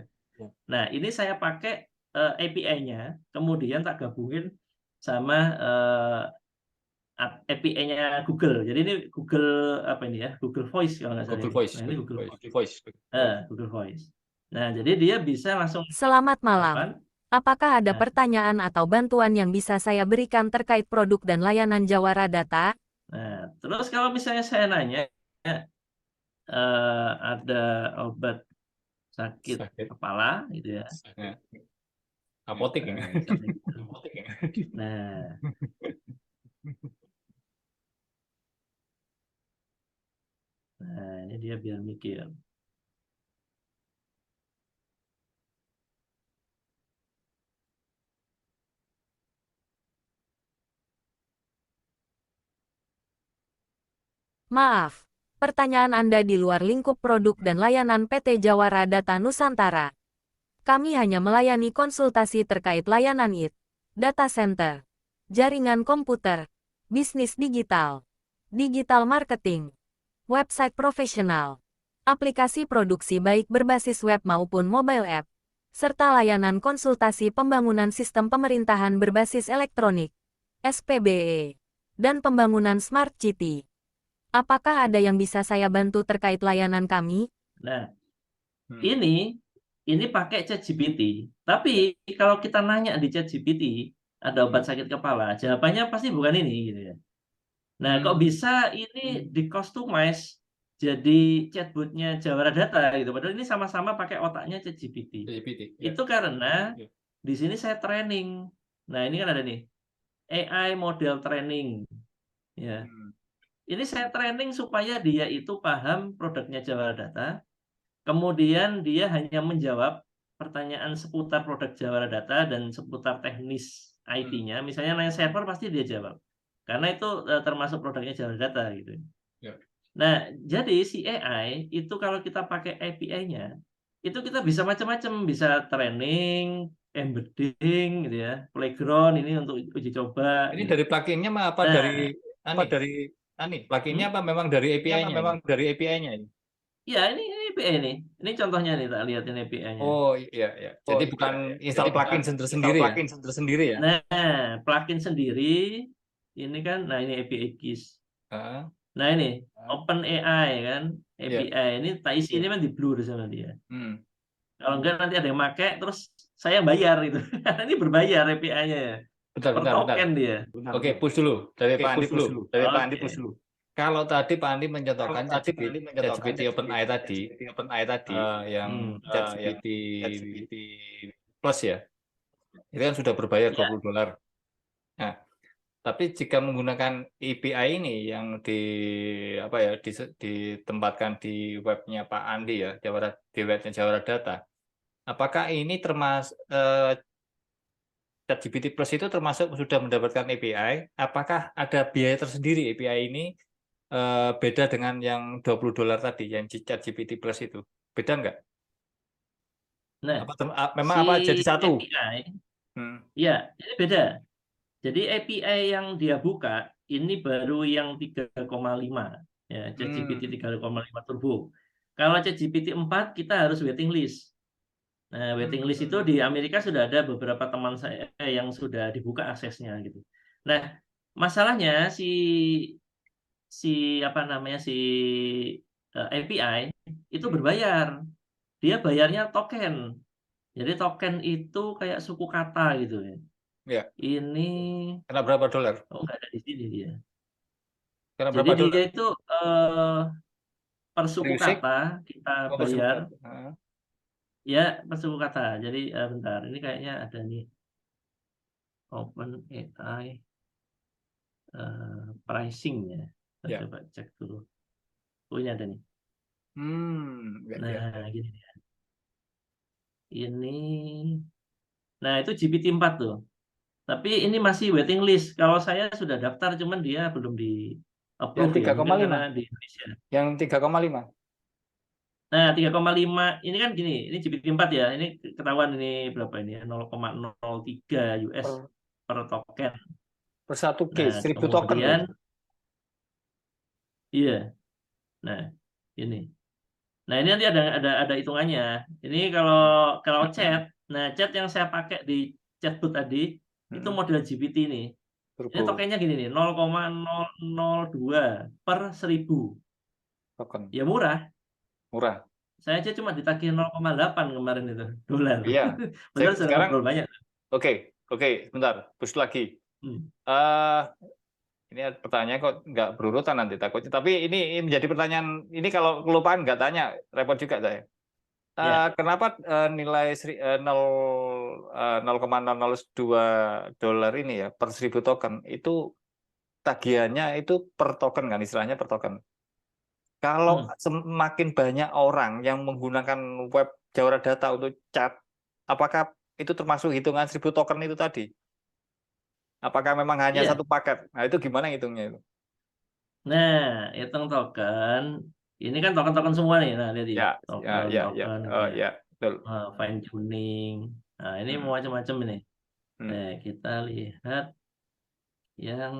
Nah, ini saya pakai API-nya, kemudian tak gabungin sama API-nya Google. Jadi ini Google apa ini ya? Google Voice kalau nggak salah Google ini. Voice. Nah, ini Google Voice. Voice. Google Voice. Nah, jadi dia bisa langsung Selamat malam. Apakah ada Nah, pertanyaan atau bantuan yang bisa saya berikan terkait produk dan layanan Jawara Data? nah, terus kalau misalnya saya nanya, ada obat sakit kepala gitu ya. Apotek ya. Nah, nah ini dia biar mikir. Maaf, pertanyaan Anda di luar lingkup produk dan layanan PT Jawara Data Nusantara. Kami hanya melayani konsultasi terkait layanan IT, data center, jaringan komputer, bisnis digital, digital marketing, website profesional, aplikasi produksi baik berbasis web maupun mobile app, serta layanan konsultasi pembangunan sistem pemerintahan berbasis elektronik, SPBE, dan pembangunan Smart City. Apakah ada yang bisa saya bantu terkait layanan kami? Nah, ini pakai ChatGPT. Tapi kalau kita nanya di ChatGPT, ada obat sakit kepala, jawabannya pasti bukan ini gitu ya. Nah, kok bisa ini di-customize jadi chatbotnya Jawara Data gitu. Padahal ini sama-sama pakai otaknya ChatGPT. Itu karena di sini saya training. Nah, ini kan ada nih AI model training. Ya. Ini saya training supaya dia itu paham produknya Jawara Data. Kemudian dia hanya menjawab pertanyaan seputar produk Jawara Data dan seputar teknis IT-nya. Misalnya nanya server pasti dia jawab. Karena itu termasuk produknya Jawara Data gitu. Nah, jadi si AI itu kalau kita pakai API-nya, itu kita bisa macam-macam, bisa training, embedding gitu ya, playground ini untuk uji coba Ini gitu. dari plugin-nya apa Nah, dari plugin-nya apa memang dari API-nya? Memang dari API-nya ini. ya ini API ini. Ini contohnya nih, tak lihatin API-nya. Oh iya ya. Jadi bukan install plugin tersendiri ya. Nah, plugin sendiri ini kan, nah ini API keys. Nah ini OpenAI kan, API ini tak isi ini kan di blur sama dia. Kalau enggak nanti ada yang pakai, terus saya bayar gitu. Karena ini berbayar API-nya ya. Per token dia. Oke, push dulu dari Pak Andi dulu. Oke. Kalau tadi Pak Andi mencontohkan ChatGPT OpenAI tadi, yang ChatGPT Plus ya, itu kan sudah berbayar Ya. $20. Nah, tapi jika menggunakan API ini yang ditempatkan di webnya Pak Andi ya, di webnya Jawara Data, apakah ini termasuk ChatGPT Plus itu termasuk sudah mendapatkan API? Apakah ada biaya tersendiri API ini beda dengan yang $20 tadi, yang ChatGPT Plus itu? Beda nggak? Nah, Memang si apa jadi satu? API, ya ini beda. Jadi API yang dia buka ini baru yang 3,5 ya, ChatGPT 3,5 Turbo. Kalau ChatGPT 4 kita harus waiting list. Nah, waiting list itu di Amerika sudah ada beberapa teman saya yang sudah dibuka aksesnya gitu. Nah, masalahnya si apa namanya si API itu berbayar. Dia bayarnya token. Jadi token itu kayak suku kata gitu ya. Ya. Ini Kena berapa dolar? nggak ada di sini dia. Kena Jadi berapa dia dolar? itu per suku Music? kata kita Oh, bayar sebentar. Ah, ya per suku kata. Jadi bentar, ini kayaknya ada nih Open AI pricing ya. Kita ya. coba cek dulu. Oh, ini ada nih. Ya. Nah, gini ya. Ini, nah itu GPT-4 tuh. Tapi ini masih waiting list. Kalau saya sudah daftar, cuman dia belum di Yang approve ya. Mungkin 3,5. karena di Indonesia. Yang 3,5. Nah, 3,5 ini kan gini, ini GPT-4 ya. Ini ketahuan ini berapa ini ya? 0,03 US Per, per token. per 1 Nah, case, 1000 token loh. kemudian iya. Nah, ini. Nah, ini nanti ada hitungannya. Ini kalau chat, nah chat yang saya pakai di chatbot tadi itu model GPT ini. Ini Turbo tokennya gini nih, 0,002 per 1000. token. Ya murah. Murah. Saya aja cuma ditagih 0,8 kemarin itu dolar. Iya. Padahal sudah Sekarang, ngobrol banyak. oke, sebentar. Push lagi. Hmm. Ini pertanyaan kok nggak berurutan nanti takutnya. Tapi ini menjadi pertanyaan. Ini kalau kelupaan nggak tanya, repot juga saya. Ya. Kenapa nilai 0,002 dolar ini ya per 1000 token itu tagihannya itu per token kan, istilahnya per token. Kalau semakin banyak orang yang menggunakan web Jawara Data untuk chat, apakah itu termasuk hitungan 1000 token itu tadi? Apakah memang hanya Iya. satu paket? Nah, itu gimana hitungnya itu? Nah, hitung token. Ini kan token-token semua nih. Nah, lihat ya. Ya, Token-token gitu ya. ya, betul. Fine tuning. Nah, ini Hmm, macam-macam ini. hmm. Nah, kita lihat yang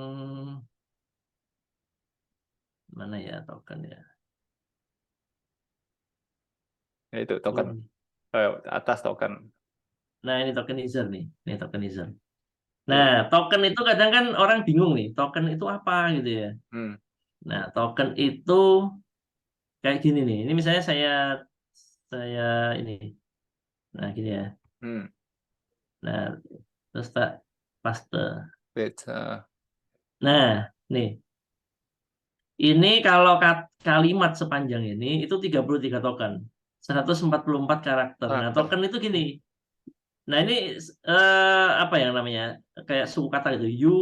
mana ya token ya. Ya, itu token. Atas token. Nah, ini tokenizer nih. Ini tokenizer. Nah, Ya. token itu kadang kan orang bingung nih. Token itu apa gitu ya. Hmm. Nah, token itu kayak gini nih. Ini misalnya saya ini. Nah, gini ya. Hmm. Nah, terus tak paste. Beda. Nah, nih. Ini kalau kalimat sepanjang ini itu 33 token. 144 karakter. Nah, Karakter. token itu gini. Nah, ini apa yang namanya? Kayak suku kata gitu. You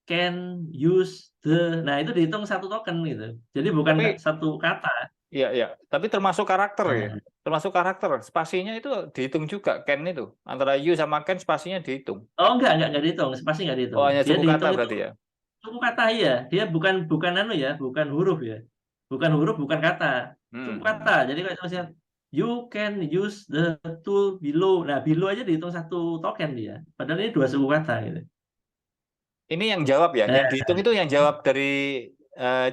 can use the. Nah, itu dihitung satu token gitu. Jadi bukan Tapi satu kata. iya. Tapi termasuk karakter ya. Nah, Termasuk karakter. Spasinya itu dihitung juga, Ken itu. Antara you sama Ken spasinya dihitung. oh enggak dihitung. Pasti enggak Oh, dihitung. hanya Dia suku kata dihitung itu berarti ya. suku kata ya. Dia bukan anu ya, bukan huruf ya. Bukan huruf, bukan kata. Suku kata. Hmm. Jadi kayak misalnya you can use the tool below. Nah, below aja dihitung satu token dia. Padahal ini dua suku kata gitu. Ini yang jawab ya. Nah, Yang dihitung itu yang jawab dari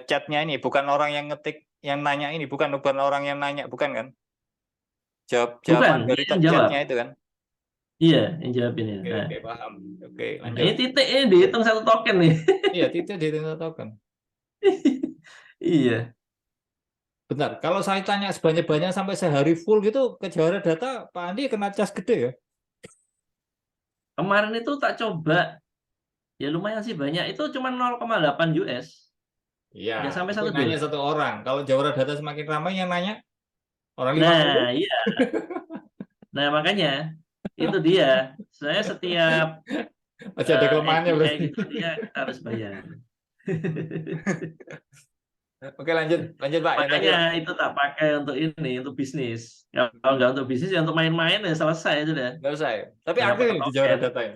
chatnya ini. Bukan orang yang ngetik, yang nanya ini. Bukan orang yang nanya. Bukan kan? bukan Jawaban dari dia yang jawab. chatnya itu kan. Iya, yang jawab ini. Nah, Oke, paham. Oke, nah, lanjut. ini titik ini dihitung satu token nih. Iya, itu dihitung token. Iya. Benar. Kalau saya tanya sebanyak-banyak sampai sehari full gitu ke Jawara Data, Pak Andi kena cas gede ya? Kemarin itu tak coba. Ya lumayan sih banyak. Itu cuma 0,8 US. Iya, Nggak sampai itu nanya $1. satu orang. Kalau Jawara Data semakin ramai yang nanya orang 50. Nah, iya. Nah, makanya itu dia. Saya setiap Masih ada kelemahannya API berarti. gitu dia kita harus bayar. Oke, lanjut Pak yang tadi Makanya Pak. itu tak pakai untuk ini, untuk bisnis. Kalau nggak untuk bisnis ya untuk main-main ya selesai sudah. Nggak usah ya. Tapi Berapa aktif di Jawara token. Data ya.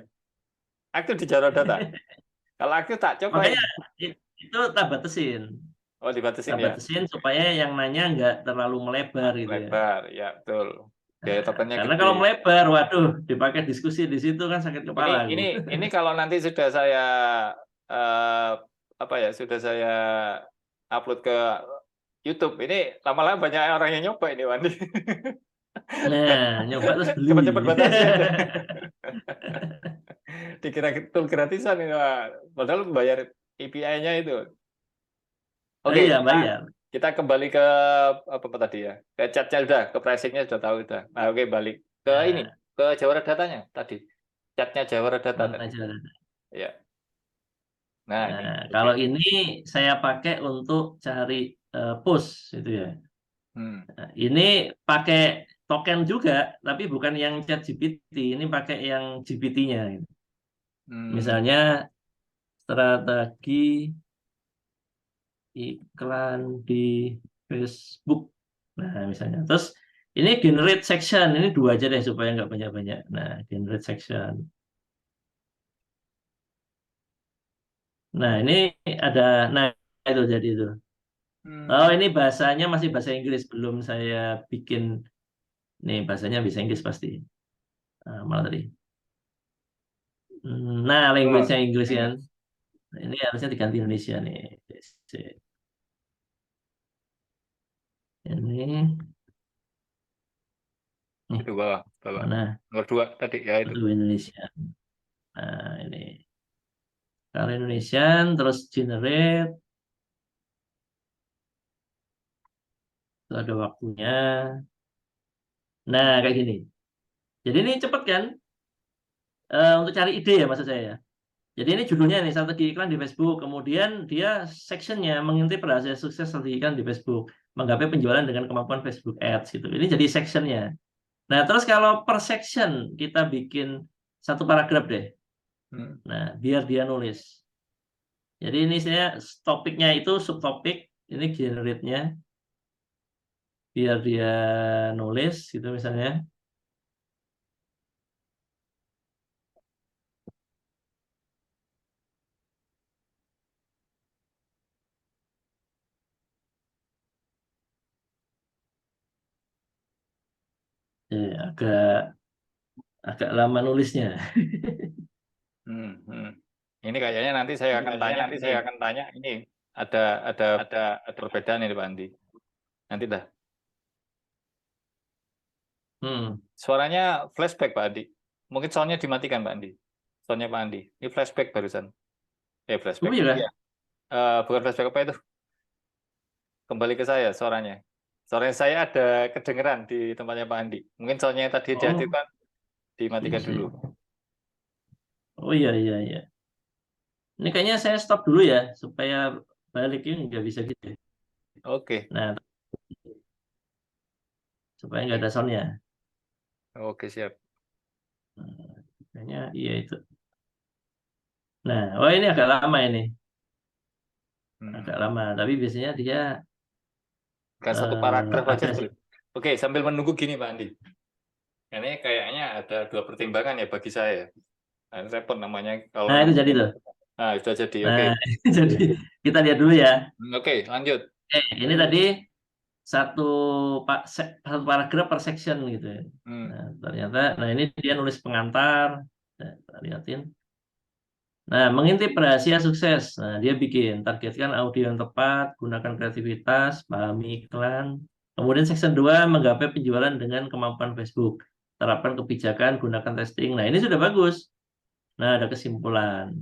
Aktif di Jawara Data. Kalau aktif tak cobain. Makanya itu tak batasin. Oh, dibatasin Tak ya. batasin supaya yang nanya nggak terlalu melebar gitu ya. Lebar, ya betul. biaya tokennya Karena gede. kalau melebar, waduh, dipakai diskusi di situ kan sakit kepala aku. Ini kalau nanti sudah saya apa ya, sudah saya upload ke YouTube, ini lama-lama banyak orang yang nyoba ini, Wandi. Nah, nyoba terus beli. Cepat-cepat batasi aja. Dikira tool gratisan ini, Pak. Padahal bayar API-nya itu. Oke, Iya, bayar. kita kembali ke apa tadi ya? Ke chat-nya udah, ke pricing-nya sudah tahu udah. Nah, oke, balik ke ini, Nah, ke Jawara datanya tadi. Chat-nya Jawara data mana tadi. aja. Ya. Nah, ini. Nah, Oke. kalau ini saya pakai untuk cari post itu ya. Hmm. Nah, ini pakai token juga, tapi bukan yang ChatGPT. Ini pakai yang GPT-nya. Hmm. Misalnya strategi iklan di Facebook. Nah, misalnya. Terus ini generate section. Ini 2 aja deh supaya nggak banyak-banyak. Nah, generate section. Nah, ini ada, nah itu jadi itu. Oh, Hmm. ini bahasanya masih bahasa Inggris. Belum saya bikin, nih bahasanya bisa Inggris pasti. Malah tadi. Nah, Oh, language-nya Inggris ini. kan. Nah, ini harusnya diganti Indonesia nih. Ini, nih, Itu bawah. mana? Nomor 2 tadi ya itu. Aduh, Indonesia. Nah, ini. Kalau Indonesian, terus generate, itu ada waktunya. Nah, kayak gini. Jadi ini cepet kan? Untuk cari ide ya maksud saya. Jadi ini judulnya nih, strategi iklan di Facebook. Kemudian dia sectionnya mengintip rahasia sukses strategi iklan di Facebook. Menggapai penjualan dengan kemampuan Facebook Ads gitu. Ini jadi sectionnya. Nah, terus kalau per section kita bikin 1 paragraf deh. Hmm. Nah, biar dia nulis. Jadi ini saya topiknya itu subtopik, ini generate-nya. Biar dia nulis gitu misalnya. Agak agak lama nulisnya. Ini kayaknya nanti saya akan tanya ini ada perbedaan ini Pak Andi. Nanti dah. Suaranya flashback Pak Andi. Mungkin soundnya dimatikan Pak Andi. Soundnya Pak Andi. Ini flashback barusan. Flashback. Oh iya. Bukan flashback apa itu? Kembali ke saya suaranya. Suaranya saya ada kedengeran di tempatnya Pak Andi. Mungkin soundnya yang tadi diaktifkan dimatikan dulu. Oh iya. Ini kayaknya saya stop dulu ya supaya balik ini nggak bisa gitu. Oke. Nah, supaya nggak ada soundnya. Oke, siap. Kayaknya iya itu. Nah, ini agak lama ini. Agak lama, tapi biasanya dia Kan 1 paragraf aja ada boleh. Oke, sambil menunggu gini Pak Andi. Ini kayaknya ada 2 pertimbangan ya bagi saya. Nah, repot namanya kalau Nah, itu jadi tuh. Nah, sudah jadi. Nah, Oke. jadi kita lihat dulu ya. Oke, lanjut. Ini tadi satu paragraf per section gitu ya. Nah, ternyata, ini dia nulis pengantar. Nah, kita lihatin. Nah, mengintip rahasia sukses. Nah, dia bikin targetkan audio yang tepat, gunakan kreativitas, pahami iklan. Kemudian section 2 menggapai penjualan dengan kemampuan Facebook. Terapkan kebijakan, gunakan testing. Nah, ini sudah bagus. Nah, ada kesimpulan.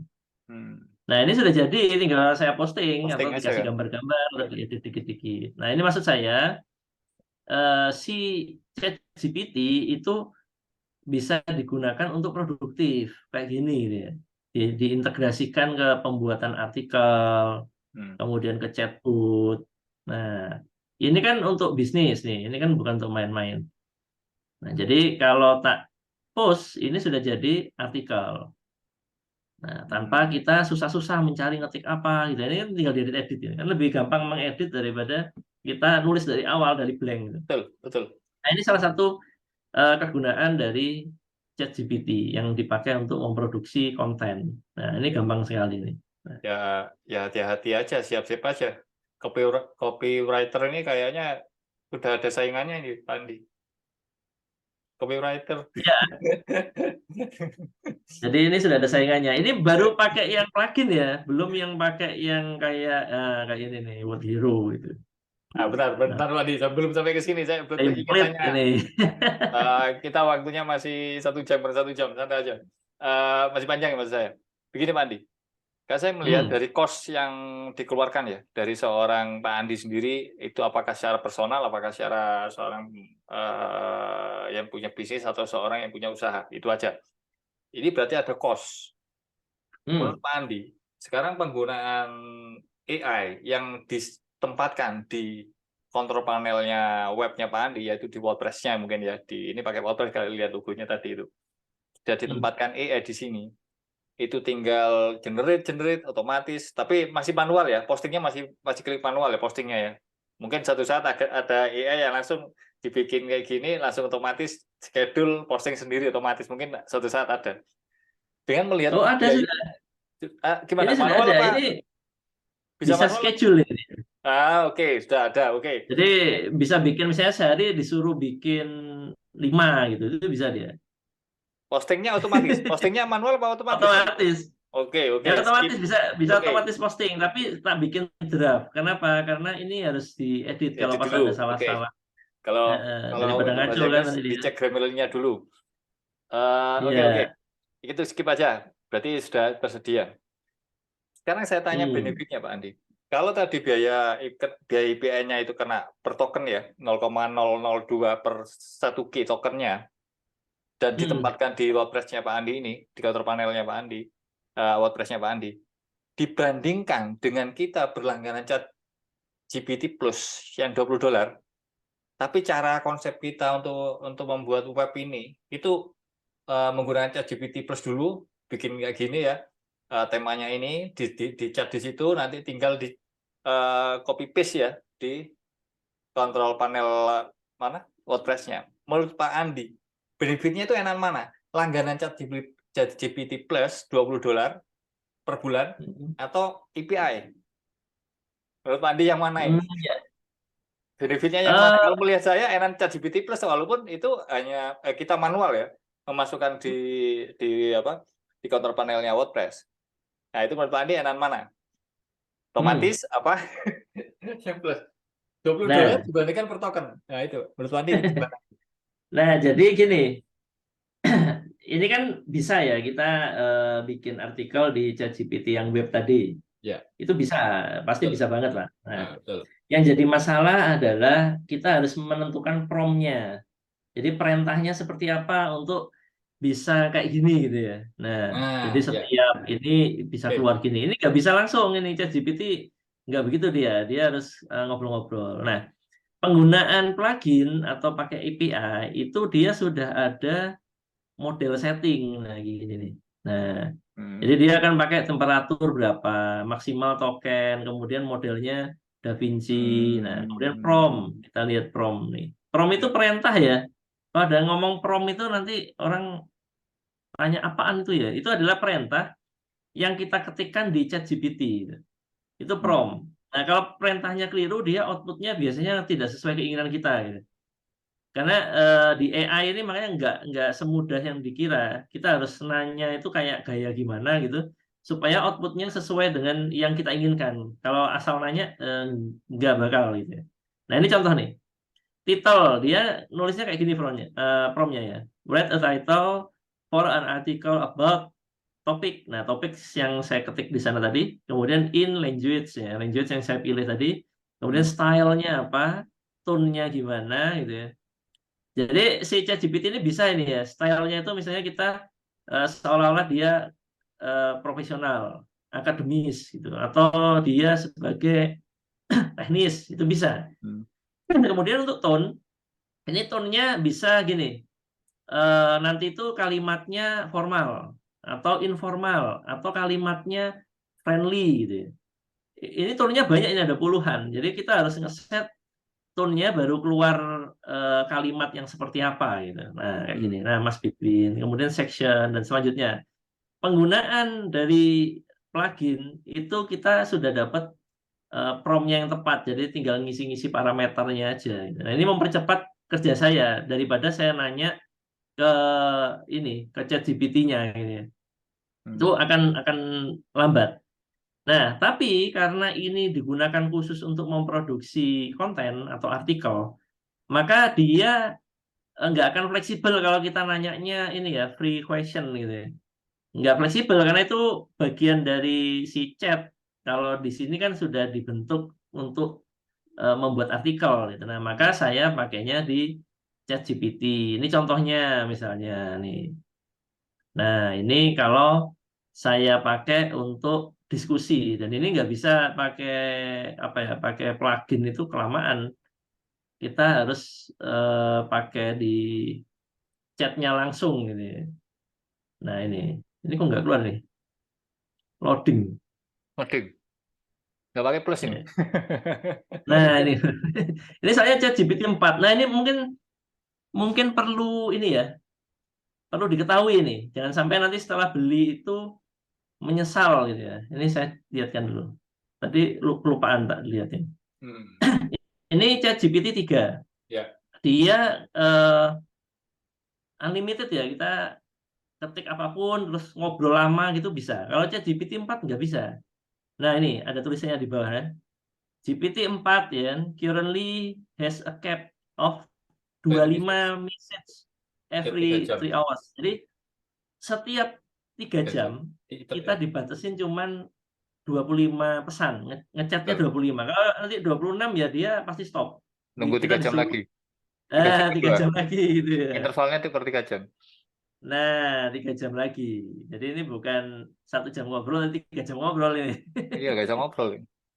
Nah, ini sudah jadi, tinggal saya posting atau Aja dikasih ya. gambar-gambar, diedit dikit-dikit. Nah, ini maksud saya, si ChatGPT itu bisa digunakan untuk produktif kayak gini gitu ya. Diintegrasikan ke pembuatan artikel, kemudian ke chatbot. Nah, ini kan untuk bisnis nih, ini kan bukan untuk main-main. Nah, jadi kalau tak post ini sudah jadi artikel. Nah, tanpa kita susah-susah mencari ngetik apa gitu. Ini kan tinggal diedit-edit ya. Kan lebih gampang mengedit daripada kita nulis dari awal dari blank gitu. Betul. Nah, ini salah satu kegunaan dari ChatGPT yang dipakai untuk memproduksi konten. Nah, ini gampang sekali nih. Nah, Ya hati-hati aja, siap-siap aja. Copywriter ini kayaknya sudah ada saingannya ini, Pak Andi. copywriter. Ya, jadi ini sudah ada saingannya. Ini baru pakai yang plugin ya, belum yang pakai yang kayak ini nih, Word Hero gitu. Bentar, Nah, bentar Wadi, sebelum sampai ke sini saya ingin template tanya. ini. Kita waktunya masih 1 jam per 1 jam, santai aja. Masih panjang ya maksud saya. Begini Pak Andi, kan saya melihat dari cost yang dikeluarkan ya dari seorang Pak Andi sendiri itu apakah secara personal, apakah secara seorang yang punya bisnis atau seorang yang punya usaha, itu aja. Ini berarti ada cost. Menurut Pak Andi, sekarang penggunaan AI yang ditempatkan di kontrol panelnya webnya Pak Andi, yaitu di WordPress-nya mungkin ya, ini pakai WordPress kalau lihat logonya tadi itu, sudah ditempatkan AI di sini. Itu tinggal generate otomatis, tapi masih manual ya, postingnya masih klik manual ya postingnya ya. Mungkin suatu saat ada AI yang langsung dibikin kayak gini, langsung otomatis schedule posting sendiri otomatis, mungkin suatu saat ada. Dengan melihat Oh, ada biaya, sudah. gimana? Ini sudah Manual ada. apa? Ini Bisa bisa manual? schedule ini. Oke, sudah ada, oke. Jadi bisa bikin misalnya sehari disuruh bikin 5 gitu, itu bisa dia. Postingnya otomatis. Postingnya manual apa otomatis? Otomatis. Oke, Ya skip. otomatis bisa Oke. otomatis posting, tapi tak bikin draft. Kenapa? Karena ini harus diedit kalau Edit pas dulu. ada Oke. salah-salah. Kalau Daripada untuk ngaco bahasa kan Inggris nanti dia. dicek grammarnya dulu. Oke. Iya. Itu skip aja. Berarti sudah tersedia. Sekarang saya tanya Hmm. benefitnya Pak Andi. Kalau tadi biaya IPN-nya itu kena per token ya, 0,002 per 1G tokennya, dan ditempatkan di WordPress-nya Pak Andi ini, di counter panelnya Pak Andi, WordPress-nya Pak Andi, dibandingkan dengan kita berlangganan ChatGPT Plus yang $20, tapi cara konsep kita untuk membuat web ini itu menggunakan ChatGPT Plus dulu, bikin kayak gini ya, temanya ini di chat di situ, nanti tinggal di copy paste ya di kontrol panel mana WordPress-nya. Menurut Pak Andi, benefitnya itu enak mana? Langganan ChatGPT Plus $20 per bulan atau API? Menurut Pak Andi yang mana ini? Ya. Benefitnya yang mana? Kalau melihat saya enak ChatGPT Plus, walaupun itu hanya kita manual ya, memasukkan di kontrol panelnya WordPress. Nah, itu menurut Pak Andi enak mana? Otomatis apa? Yang plus $20 dibandingkan per token. Nah, itu menurut Pak Andi gimana? Nah, jadi gini. Ini kan bisa ya kita bikin artikel di ChatGPT yang web tadi. Ya. Itu bisa, pasti Betul. bisa banget lah. Nah, betul. yang jadi masalah adalah kita harus menentukan prompt-nya. Jadi perintahnya seperti apa untuk bisa kayak gini gitu ya. Nah, jadi setiap ini bisa keluar gini. Ini nggak bisa langsung ini ChatGPT nggak begitu dia harus ngobrol-ngobrol. Nah, penggunaan plugin atau pakai API itu dia sudah ada model setting gini nih. Nah, jadi dia akan pakai temperatur berapa, maksimal token, kemudian modelnya DaVinci. Nah, kemudian prompt, kita lihat prompt nih. Prompt itu perintah ya. Kalau ada ngomong prompt itu nanti orang tanya apaan itu ya. Itu adalah perintah yang kita ketikkan di ChatGPT. Itu prompt. Nah, kalau perintahnya keliru, dia outputnya biasanya tidak sesuai keinginan kita gitu. Karena di AI ini makanya nggak semudah yang dikira. Kita harus nanya itu kayak gaya gimana gitu, supaya outputnya sesuai dengan yang kita inginkan. Kalau asal nanya nggak bakal gitu. Nah ini contoh nih, title dia nulisnya kayak gini promptnya ya. Write a title for an article about topik. Nah topik yang saya ketik di sana tadi, kemudian in language ya, language yang saya pilih tadi, kemudian stylenya apa, tone-nya gimana gitu ya. Jadi si ChatGPT ini bisa ini ya, stylenya itu misalnya kita seolah-olah dia profesional, akademis gitu, atau dia sebagai teknis itu bisa. Kemudian untuk tone, ini tone-nya bisa gini, nanti itu kalimatnya formal atau informal atau kalimatnya friendly gitu ya. Ini tone-nya banyak, ini ada puluhan. Jadi kita harus ngeset tone-nya baru keluar kalimat yang seperti apa gitu. Nah, kayak gini. Nah, Mas Pipin, kemudian section dan selanjutnya. Penggunaan dari plugin itu kita sudah dapat prompt-nya yang tepat. Jadi tinggal ngisi-ngisi parameternya aja gitu. Nah, ini mempercepat kerja saya daripada saya nanya ke ke ChatGPT-nya gitu ya. Itu Hmm. akan lambat. Nah, tapi karena ini digunakan khusus untuk memproduksi konten atau artikel, maka dia nggak akan fleksibel kalau kita nanyanya ini ya free question gitu ya. Nggak fleksibel karena itu bagian dari si chat. Kalau di sini kan sudah dibentuk untuk membuat artikel gitu. Nah, maka saya pakainya di ChatGPT. Ini contohnya misalnya nih. Nah, ini kalau saya pakai untuk diskusi dan ini nggak bisa pakai apa ya, pakai plugin itu kelamaan. Kita harus pakai di chatnya langsung gitu ya. Nah, ini kok nggak keluar nih, loading. Waduh, nggak pakai plus ini. Ya. Nah, ini ini saya ChatGPT 4. Nah, ini mungkin mungkin perlu ini ya, perlu diketahui ini. Jangan sampai nanti setelah beli itu menyesal gitu ya. Ini saya lihatkan dulu. Tadi kelupaan tak lihatin. Hmm. Ini ChatGPT 3. Ya. Dia unlimited ya. Kita ketik apapun terus ngobrol lama gitu bisa. Kalau ChatGPT 4 nggak bisa. Nah, ini ada tulisannya di bawah ya. GPT 4 ya, currently has a cap of 25 message Setiap 3 every jam. 3 hours. Jadi setiap 3 3 jam Itu kita ya. dibatasin cuman 25 pesan, ngechatnya Betul. 25. Kalau nanti 26 ya dia pasti stop. Nunggu Kita 3 jam disuruh lagi. 3 jam 3 kedua. jam lagi gitu ya. Intervalnya itu per 3 jam. Nah, 3 jam lagi. Jadi ini bukan 1 jam ngobrol, nanti 3 jam ngobrol ini. Iya, nggak bisa ngobrol.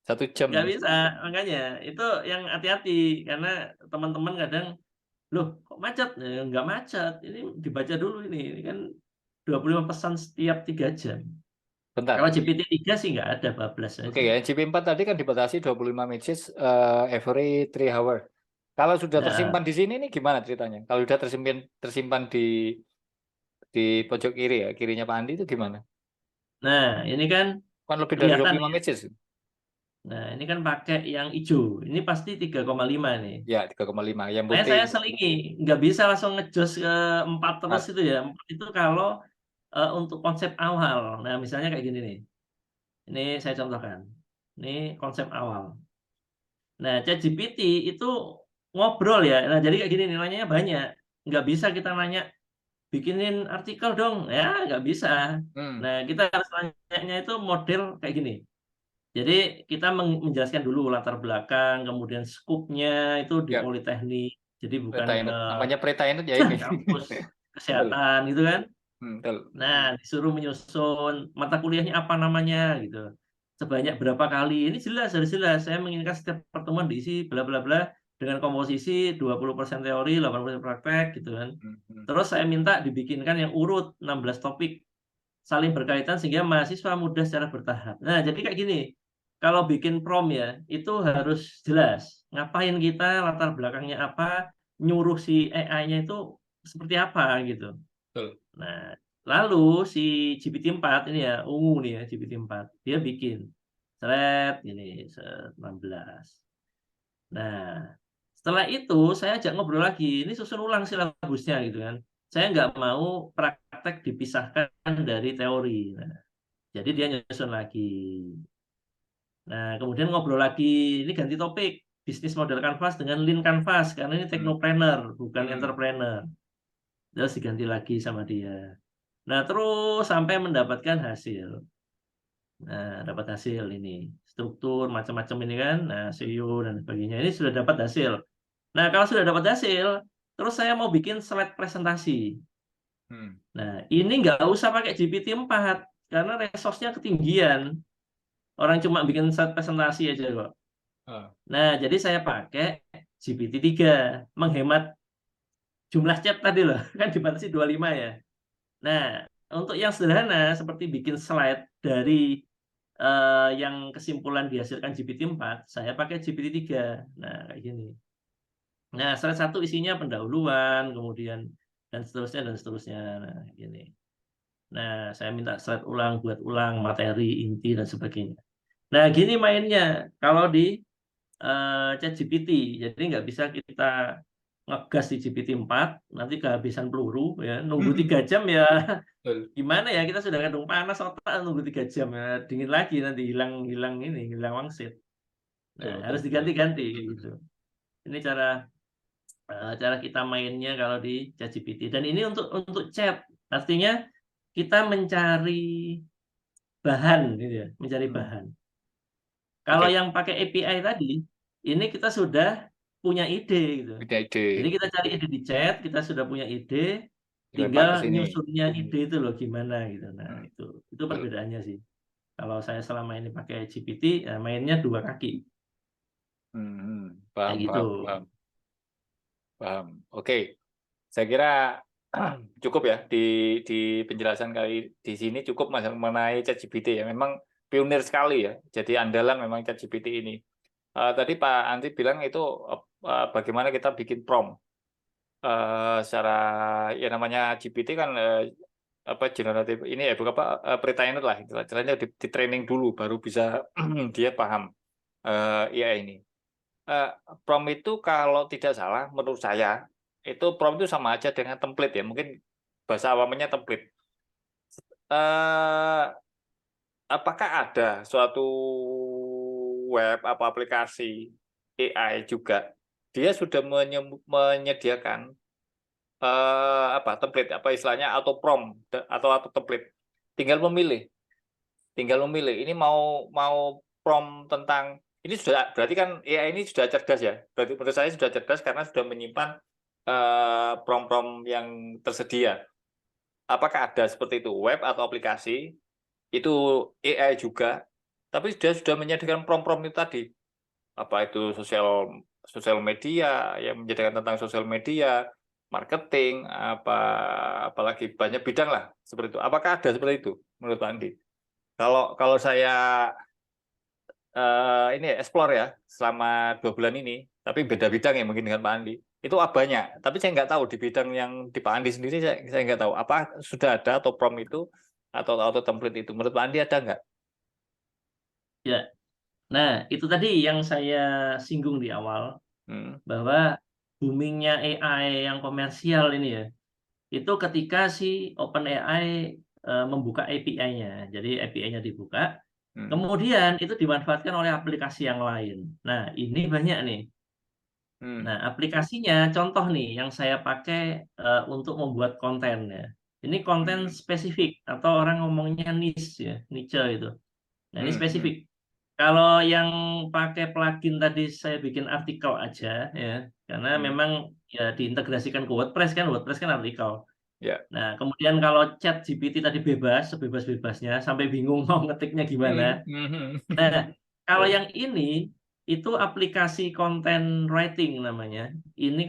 1 jam. Nggak bisa, makanya itu yang hati-hati karena teman-teman kadang, loh kok macet? Nggak macet, ini dibaca dulu ini kan 25 pesan setiap 3 jam. Bentar. Kalau GPT-3 sih nggak ada, bablas Oke aja. ya, GP4 tadi kan dibatasi 25 messages every 3 hour. Kalau sudah Nah, tersimpan di sini ini gimana ceritanya? Kalau sudah tersimpan di pojok kiri ya, kirinya Pak Andi itu gimana? nah ini kan Kan lebih dari kelihatan 25 ya. messages. Nah, ini kan pakai yang hijau. Ini pasti 3,5 nih. Ya, 3,5. Yang Makanya putih saya selingi, nggak bisa langsung ngejos ke 4 terus 4. itu ya. 4 itu kalau untuk konsep awal. Nah, misalnya kayak gini nih. Ini saya contohkan. Ini konsep awal. Nah, ChatGPT itu ngobrol ya. Nah, jadi kayak gini nilainya banyak. Nggak bisa kita nanya, bikinin artikel dong. Ya, nggak bisa. Hmm. Nah, kita harus nanya itu model kayak gini. Jadi kita menjelaskan dulu latar belakang, kemudian skupnya itu di Ya, Politeknik. Jadi bukan Preta ke Inut. Namanya Preta Inut ya ini. kampus Betul. kesehatan gitu kan. Betul. Nah, disuruh menyusun mata kuliahnya apa namanya gitu. Sebanyak berapa kali. Ini jelas, harus jelas. Saya menginginkan setiap pertemuan diisi bla bla bla dengan komposisi 20% teori, 80% praktek gitu kan. Hmm, hmm. Terus saya minta dibikinkan yang urut 16 topik saling berkaitan sehingga mahasiswa mudah secara bertahap. Nah, jadi kayak gini. Kalau bikin prom ya, itu harus jelas. Ngapain kita, latar belakangnya apa, nyuruh si AI-nya itu seperti apa gitu. Betul. Nah, lalu si GPT-4 ini ya, ungu nih ya GPT-4, dia bikin thread ini 16. Nah, setelah itu saya ajak ngobrol lagi, ini susun ulang silabusnya gitu kan. Saya nggak mau praktek dipisahkan dari teori. Nah, jadi dia nyusun lagi. Nah, kemudian ngobrol lagi, ini ganti topik, bisnis model Canvas dengan Lean Canvas, karena ini Hmm. technopreneur, bukan Hmm. entrepreneur. Terus diganti lagi sama dia. Nah, terus sampai mendapatkan hasil. Nah, dapat hasil ini. Struktur, macam-macam ini kan. Nah, SEO dan sebagainya. Ini sudah dapat hasil. Nah, kalau sudah dapat hasil, terus saya mau bikin slide presentasi. Hmm. Nah, ini nggak usah pakai GPT-4, karena resource-nya ketinggian. Orang cuma bikin slide presentasi aja kok. Ah. Nah, jadi saya pakai GPT-3. Menghemat jumlah chat tadi loh. Kan dibatasi 25 ya. Nah, untuk yang sederhana seperti bikin slide dari yang kesimpulan dihasilkan GPT-4, saya pakai GPT-3. Nah, kayak gini. Nah, slide 1 isinya pendahuluan, kemudian dan seterusnya dan seterusnya. Nah, gini. Nah, saya minta slide ulang, buat ulang materi inti dan sebagainya. Nah, gini mainnya kalau di ChatGPT. Jadi nggak bisa kita ngegas di GPT-4, nanti kehabisan peluru, ya nunggu 3 jam ya Betul. gimana ya, kita sudah kadung panas otak nunggu 3 jam ya dingin lagi nanti hilang hilang wangsit. Nah, harus Betul. diganti-ganti gitu. Ini cara kita mainnya kalau di ChatGPT. Dan ini untuk chat, artinya kita mencari bahan gitu ya, mencari bahan. Kalau Oke, yang pakai API tadi, ini kita sudah punya ide gitu. beda ide. Jadi kita cari ide di chat, kita sudah punya ide, Dilempar ke tinggal sini. nyusunnya ide itu loh gimana gitu. Nah, Hmm, itu betul. perbedaannya sih. Kalau saya selama ini pakai GPT, ya mainnya 2 kaki. Kayak Paham, gitu. paham, paham. Oke, saya kira cukup ya di penjelasan kali di sini cukup Mas mengenai ChatGPT ya. Memang pionir sekali ya. Jadi andalan memang ChatGPT ini. Tadi Pak Andri bilang itu bagaimana kita bikin prompt. Secara ya namanya GPT kan apa generatif ini ya bukan apa pre-trained lah istilahnya di training dulu baru bisa dia paham AI ini. Eh, Prompt itu kalau tidak salah menurut saya itu prompt itu sama aja dengan template ya mungkin bahasa awamnya template. Eh, apakah ada suatu web atau aplikasi AI juga dia sudah menyediakan apa template apa istilahnya atau prompt atau template tinggal memilih ini mau mau prompt tentang ini sudah berarti kan AI ini sudah cerdas ya berarti menurut saya sudah cerdas karena sudah menyimpan prompt-prompt yang tersedia. Apakah ada seperti itu web atau aplikasi itu AI juga tapi sudah menyediakan prompt-prompt itu tadi apa itu sosial sosial media yang menjadikan tentang sosial media marketing apalagi banyak bidang lah seperti itu. Apakah ada seperti itu menurut Pak Andi? Kalau saya ini explore ya selama 2 bulan ini, tapi beda bidang ya mungkin dengan Pak Andi. Itu banyak, tapi saya nggak tahu di bidang yang di Pak Andi sendiri saya nggak tahu apa sudah ada atau prompt itu atau template itu. Menurut Pak Andi ada nggak? Ya. Nah, itu tadi yang saya singgung di awal, Hmm. bahwa boomingnya AI yang komersial ini ya, itu ketika si OpenAI membuka API-nya. Jadi API-nya dibuka, Hmm. kemudian itu dimanfaatkan oleh aplikasi yang lain. Nah, ini banyak nih. Hmm. Nah, aplikasinya contoh nih yang saya pakai untuk membuat konten ya. Ini konten Hmm. spesifik atau orang ngomongnya niche ya, niche itu. Nah, ini Hmm. spesifik. Kalau yang pakai plugin tadi saya bikin artikel aja ya, karena Hmm. memang ya diintegrasikan ke WordPress kan artikel. Ya. Nah, kemudian kalau chat GPT tadi bebas, sebebas-bebasnya, sampai bingung mau ngetiknya gimana. Hmm. Hmm. Nah, kalau Ya. yang ini itu aplikasi content writing namanya. Ini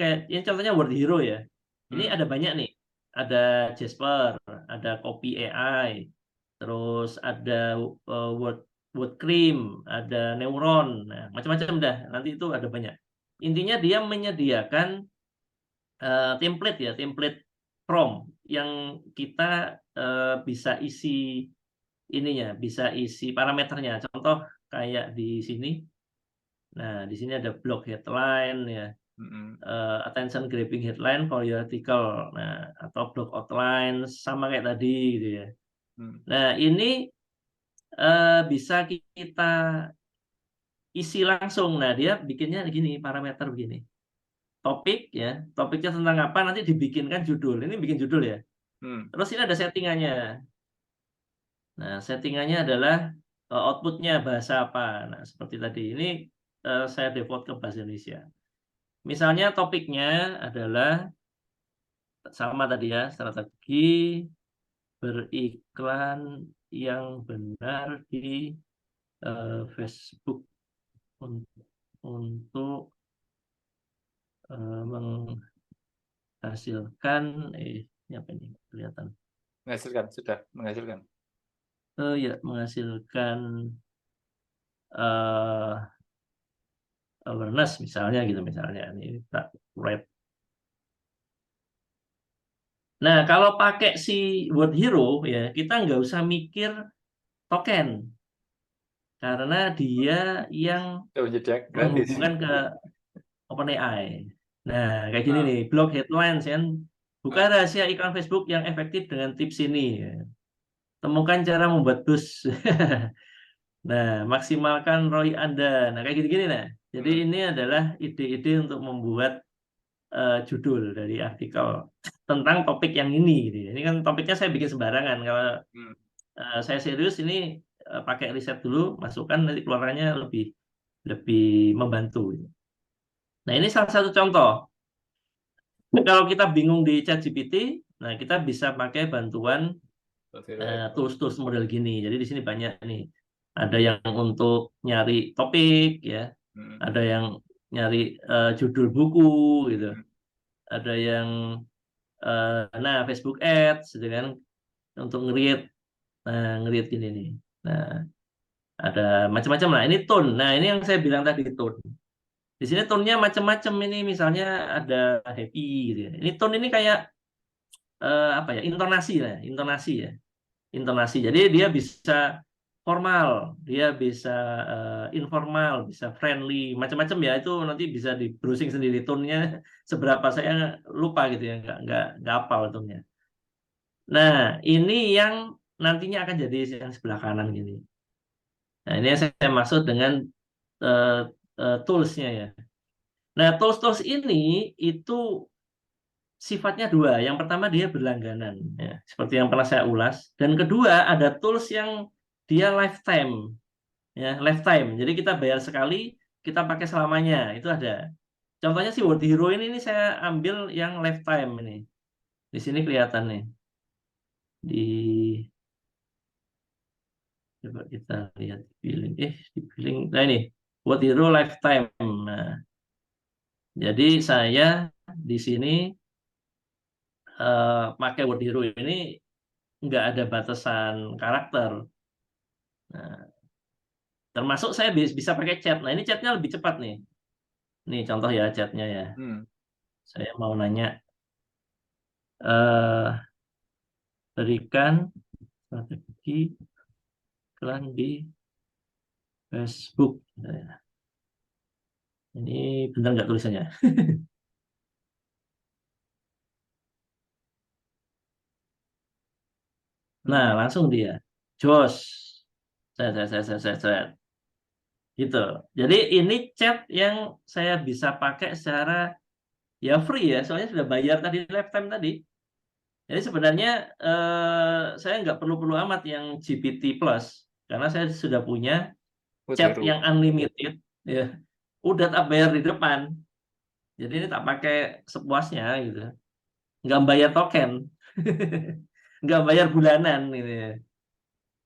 contohnya Word Hero ya. Ini Hmm. ada banyak nih. Ada Jasper, ada Copy AI, terus ada Word Word Cream, ada Neuron, nah, macam-macam dah. Nanti itu ada banyak. Intinya dia menyediakan template ya, template prompt yang kita bisa isi ininya, bisa isi parameternya. Contoh kayak di sini. Nah, di sini ada block headline ya, Hmm. attention grabbing headline for your article. Nah, atau block outline sama kayak tadi gitu ya. Hmm. Nah, ini bisa kita isi langsung. Nah, dia bikinnya gini, parameter begini. Topik ya, topiknya tentang apa nanti dibikinkan judul. Ini bikin judul ya. Hmm. Terus ini ada settingannya. Nah, settingannya adalah outputnya bahasa apa. Nah, seperti tadi. Ini saya default ke bahasa Indonesia. Misalnya topiknya adalah sama tadi ya, strategi beriklan yang benar di Facebook untuk menghasilkan ini apa ini kelihatan Menghasilkan sudah menghasilkan. ya menghasilkan eh, awareness misalnya gitu misalnya ini red. Nah, kalau pakai si Word Hero ya kita nggak usah mikir token karena dia yang Sudah menjadi gratis. menghubungkan ke OpenAI. Nah, kayak gini nih, blog headlines kan. Buka Nah, rahasia iklan Facebook yang efektif dengan tips ini. Temukan cara membuat bus. Nah, maksimalkan ROI Anda. Nah, kayak gini-gini nah. Jadi ini adalah ide-ide untuk membuat judul dari artikel tentang topik yang ini gitu ya. Ini kan topiknya saya bikin sembarangan. Kalau saya serius ini pakai riset dulu, masukkan nanti keluarannya lebih lebih membantu gitu. Nah, ini salah satu contoh. Kalau kita bingung di ChatGPT, nah kita bisa pakai bantuan tools-tools model gini. Jadi di sini banyak nih. Ada yang untuk nyari topik ya, ada yang nyari judul buku gitu, ada yang nah Facebook Ads gitu kan untuk nge-read. Nah, nge-read gini nih. Nah, ada macam-macam lah. Ini tone. Nah, ini yang saya bilang tadi tone. Di sini tone-nya macam-macam ini misalnya ada happy gitu ya. Ini tone ini kayak apa ya? Intonasi lah, intonasi ya. Intonasi. Jadi dia bisa formal, dia bisa informal, bisa friendly, macam-macam ya. Itu nanti bisa di browsing sendiri tone-nya seberapa saya lupa gitu ya, nggak hafal tone-nya. Nah, ini yang nantinya akan jadi yang sebelah kanan gini. Nah, ini yang saya maksud dengan tools-nya ya. Nah, tools-tools ini itu sifatnya dua. Yang pertama dia berlangganan, ya, seperti yang pernah saya ulas. Dan kedua ada tools yang dia lifetime, ya lifetime. Jadi kita bayar sekali, kita pakai selamanya. Itu ada. Contohnya si Word Hero ini saya ambil yang lifetime ini. Di sini kelihatan nih. Coba kita lihat di billing. Di billing. Nah ini Word Hero lifetime. Nah, jadi saya di sini pakai Word Hero ini nggak ada batasan karakter. Nah, termasuk saya bisa pakai chat. Nah, ini chatnya lebih cepat nih. Nih contoh ya chatnya ya. Saya mau nanya, berikan strategi iklan di Facebook. Nah, ini benar nggak tulisannya? Nah, langsung dia. Jos. Saya. Gitu. Jadi ini chat yang saya bisa pakai secara ya free ya, soalnya sudah bayar tadi lifetime tadi. Jadi sebenarnya saya nggak perlu amat yang GPT Plus karena saya sudah punya chat yang unlimited, ya udah tak bayar di depan. Jadi ini tak pakai sepuasnya gitu, nggak bayar token, nggak bayar bulanan gitu ya.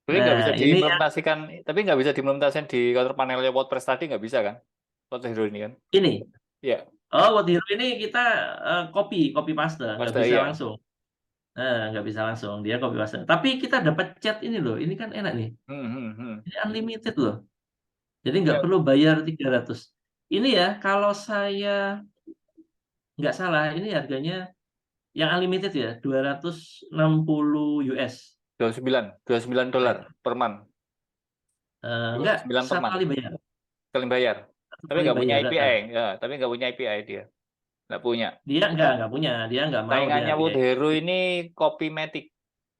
Tapi nggak bisa Nah ini yang diimplementasikan, tapi nggak bisa diimplementasikan di counter panelnya WordPress tadi nggak bisa kan? Word Hero ini kan? ini. Iya, Oh, Word Hero ini kita copy paste, nggak pasti bisa iya. langsung. Nggak bisa langsung, dia copy paste. Tapi kita dapat chat ini loh, ini kan enak nih. Ini unlimited loh. Jadi nggak Ya, perlu bayar 300. Ini ya, kalau saya nggak salah, ini harganya yang unlimited ya, 260 US. $29 per month. Enggak, 29 per satu month. kali bayar. Kalian bayar. Satu Tapi kali nggak punya bayar. API, ya. Tapi nggak punya API dia. Nggak punya. Dia nggak punya. Dia nggak mau dia Saingannya API. Word Hero ini Copymatic.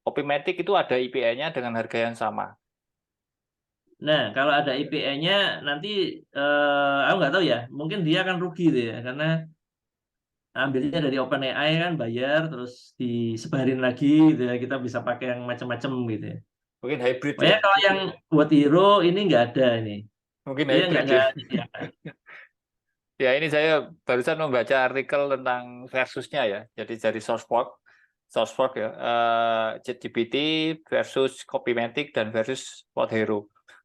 Copymatic itu ada API-nya dengan harga yang sama. Nah, kalau ada API-nya nanti aku nggak tahu ya. Mungkin dia akan rugi deh ya, karena ambilnya dari OpenAI kan bayar terus disebarin lagi gitu ya. Kita bisa pakai yang macam-macam gitu ya. Mungkin hybrid ya. Pokoknya kalau yang buat Hero ini nggak ada ini. Mungkin Dia hybrid nggak ya. disediakan. Ya, ini saya barusan membaca artikel tentang versusnya ya. Jadi dari SourceForge ya, ChatGPT versus Copymatic dan versus Word Hero.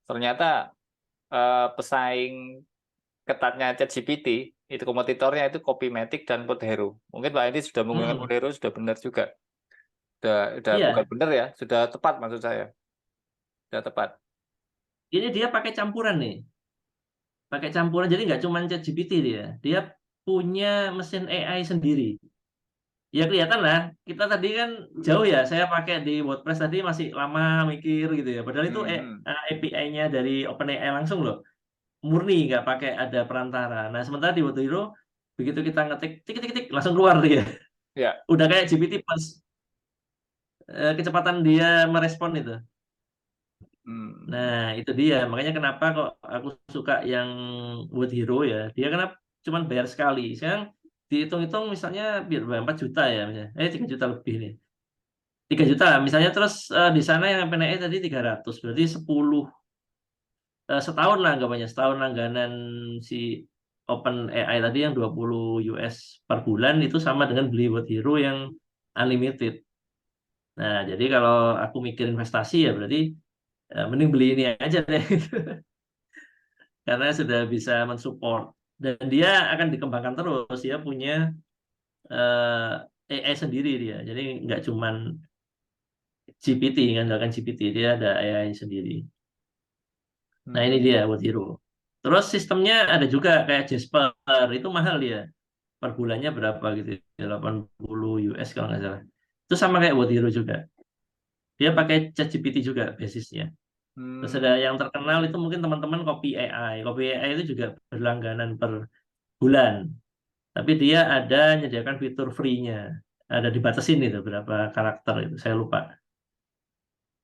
Ternyata pesaing ketatnya ChatGPT itu kompetitornya itu Copymatic dan Word Hero. Mungkin Pak Edi sudah menggunakan Word Hero sudah benar juga. Sudah Iya. bukan benar ya, sudah tepat maksud saya. Sudah tepat. Ini dia pakai campuran nih. Pakai campuran jadi nggak cuma ChatGPT dia. Dia punya mesin AI sendiri. Ya kelihatan lah. Kita tadi kan jauh ya. Saya pakai di WordPress tadi masih lama mikir gitu ya. Padahal itu API-nya dari OpenAI langsung loh. Murni nggak pakai ada perantara. Nah sementara di Word Hero begitu kita ngetik tik tik tik langsung keluar dia. Ya. Udah kayak GPT Plus. Kecepatan dia merespon itu. Nah, itu dia. Makanya kenapa kok aku suka yang Wood Hero ya. Dia kenapa cuman bayar sekali. Sekarang dihitung-hitung misalnya biar 4 juta ya misalnya. 3 juta lebih nih. 3 juta misalnya terus di sana yang PNE tadi 300 berarti 10 setahun lah anggapannya. Setahun langganan si Open AI tadi yang 20 US per bulan itu sama dengan beli Wood Hero yang unlimited. Nah, jadi kalau aku mikir investasi ya berarti mending beli ini aja deh. Karena sudah bisa mensupport dan dia akan dikembangkan terus. Dia punya AI sendiri dia, jadi nggak cuman GPT, mengandalkan GPT, dia ada AI sendiri. Nah ini dia buat Hero. Terus sistemnya ada juga kayak Jasper, itu mahal dia, per bulannya berapa gitu, 80 US kalau nggak salah. Itu sama kayak buat Hero juga, dia pakai ChatGPT juga basisnya. Terus ada yang terkenal itu mungkin teman-teman Copy AI. Copy AI itu juga berlangganan per bulan. Tapi dia ada menyediakan fitur free-nya. Ada dibatasin itu berapa karakter itu, saya lupa.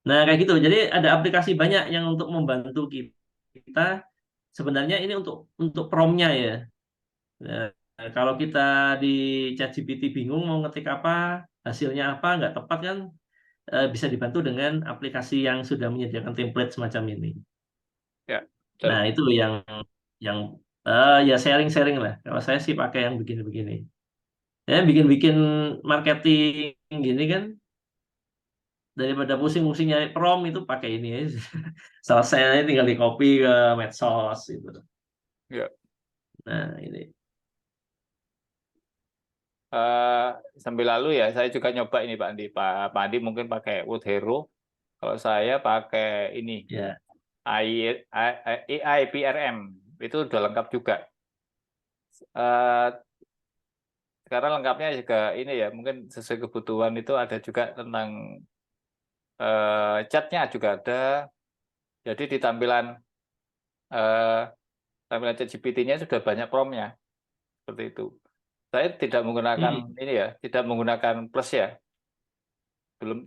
Nah, kayak gitu. Jadi ada aplikasi banyak yang untuk membantu kita. Sebenarnya ini untuk prompt-nya ya. Nah, kalau kita di ChatGPT bingung mau ngetik apa, hasilnya apa, nggak tepat kan, bisa dibantu dengan aplikasi yang sudah menyediakan template semacam ini. Ya, betul. Nah, itu yang ya sharing-sharing lah. Kalau saya sih pakai yang begini-begini. Ya, bikin-bikin marketing gini kan, daripada pusing-pusing nyari prom itu pakai ini aja. Selesai tinggal di copy ke medsos gitu. Ya. Nah, ini. Sambil lalu ya, saya juga nyoba ini Pak Andi. Pak Andi mungkin pakai Wood Hero. Kalau saya pakai ini Ya. AI PRM. Itu udah lengkap juga. Eh, Sekarang lengkapnya juga ini ya, mungkin sesuai kebutuhan itu ada juga tentang chatnya juga ada. Jadi di tampilan ChatGPT-nya sudah banyak prompt-nya seperti itu. Saya tidak menggunakan ini ya, tidak menggunakan plus ya,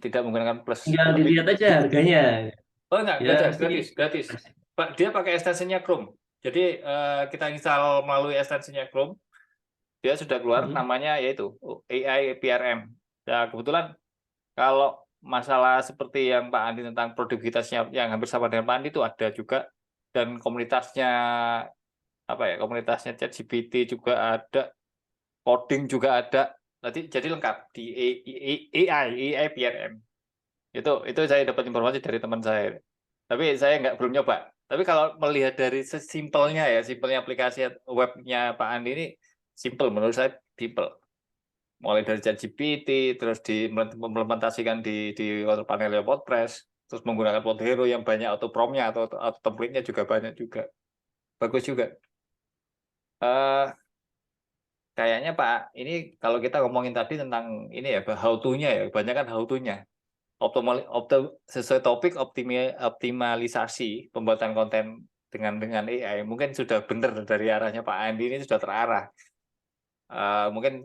tidak menggunakan plus. Tinggal dilihat aja harganya. Oh enggak Ya, ada, mesti gratis. Pak, dia pakai ekstensinya Chrome. Jadi kita install melalui ekstensinya Chrome, dia sudah keluar namanya yaitu AI PRM. Ya kebetulan kalau masalah seperti yang Pak Andi tentang produktivitasnya yang hampir sama dengan Pak Andi itu ada juga, dan komunitasnya apa ya, komunitasnya ChatGPT juga ada, coding juga ada. Nanti jadi lengkap di AI PRM. Itu saya dapat informasi dari teman saya. Tapi saya belum nyoba. Tapi kalau melihat dari sesimpelnya ya, simpelnya aplikasi webnya Pak Andi ini simpel, menurut saya simpel. Mulai dari ChatGPT, terus diimplementasikan di panel WordPress, terus menggunakan Wood Hero yang banyak auto prompt-nya atau template-nya juga banyak juga. Bagus juga. Kayaknya Pak, ini kalau kita ngomongin tadi tentang ini ya, how to-nya ya, kebanyakan how to-nya. Sesuai topik optimalisasi pembuatan konten dengan AI, mungkin sudah benar dari arahnya Pak Andi ini sudah terarah. Mungkin